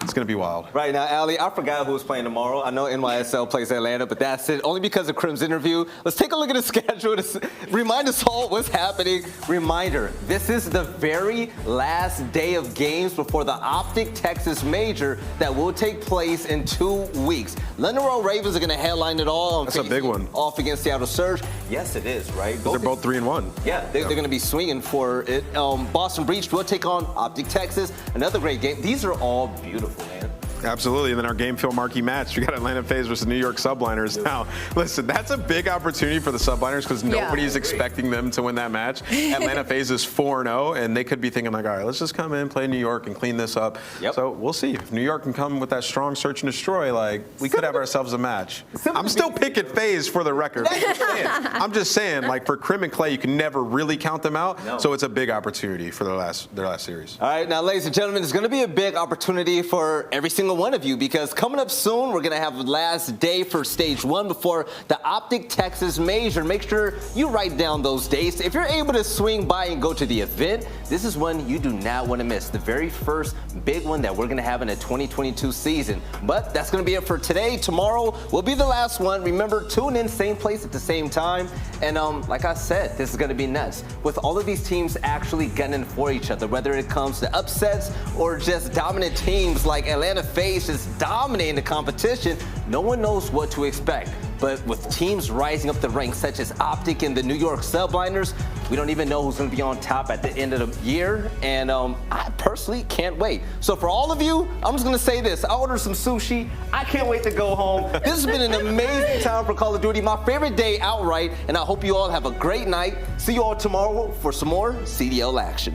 it's going to be wild. Right now, aLLeY, I forgot who's playing tomorrow. I know NYSL plays Atlanta, but that's it. Only because of Crim's interview. Let's take a look at the schedule to remind us all what's happening. Reminder, this is the very last day of games before the OpTic Texas Major that will take place in 2 weeks. London Royal Ravens are going to headline it all. That's a big one. Off against Seattle Surge. Yes, it is, right? They're both 3-1. Yeah, they're going to be swinging for it. Boston Breach will take on OpTic Texas. Another great game. These are all beautiful, man. Absolutely, and then our game film marquee match, we got Atlanta FaZe versus New York Subliners. Now, listen, that's a big opportunity for the Subliners because nobody's expecting them to win that match. Atlanta FaZe is 4-0, and they could be thinking like, all right, let's just come in, play New York, and clean this up. So we'll see. If New York can come with that strong search and destroy, like, we could have ourselves a match. I'm still picking FaZe for the record. I'm just saying, like, for Crim and Clay, you can never really count them out, so it's a big opportunity for their last series. All right, now, ladies and gentlemen, it's going to be a big opportunity for every single one of you because coming up soon, we're going to have the last day for stage 1 before the OpTic Texas Major. Make sure you write down those dates. If you're able to swing by and go to the event, this is one you do not want to miss. The very first big one that we're going to have in the 2022 season. But that's going to be it for today. Tomorrow will be the last one. Remember, tune in, same place at the same time. And like I said, this is going to be nuts. With all of these teams actually gunning for each other, whether it comes to upsets or just dominant teams like Atlanta FaZe just dominating the competition, no one knows what to expect. But with teams rising up the ranks such as OpTic and the New York Subliners, we don't even know who's going to be on top at the end of the year. And I personally can't wait. So for all of you, I'm just going to say this. I ordered some sushi. I can't wait to go home. This has been an amazing time for Call of Duty. My favorite day outright. And I hope you all have a great night. See you all tomorrow for some more CDL action.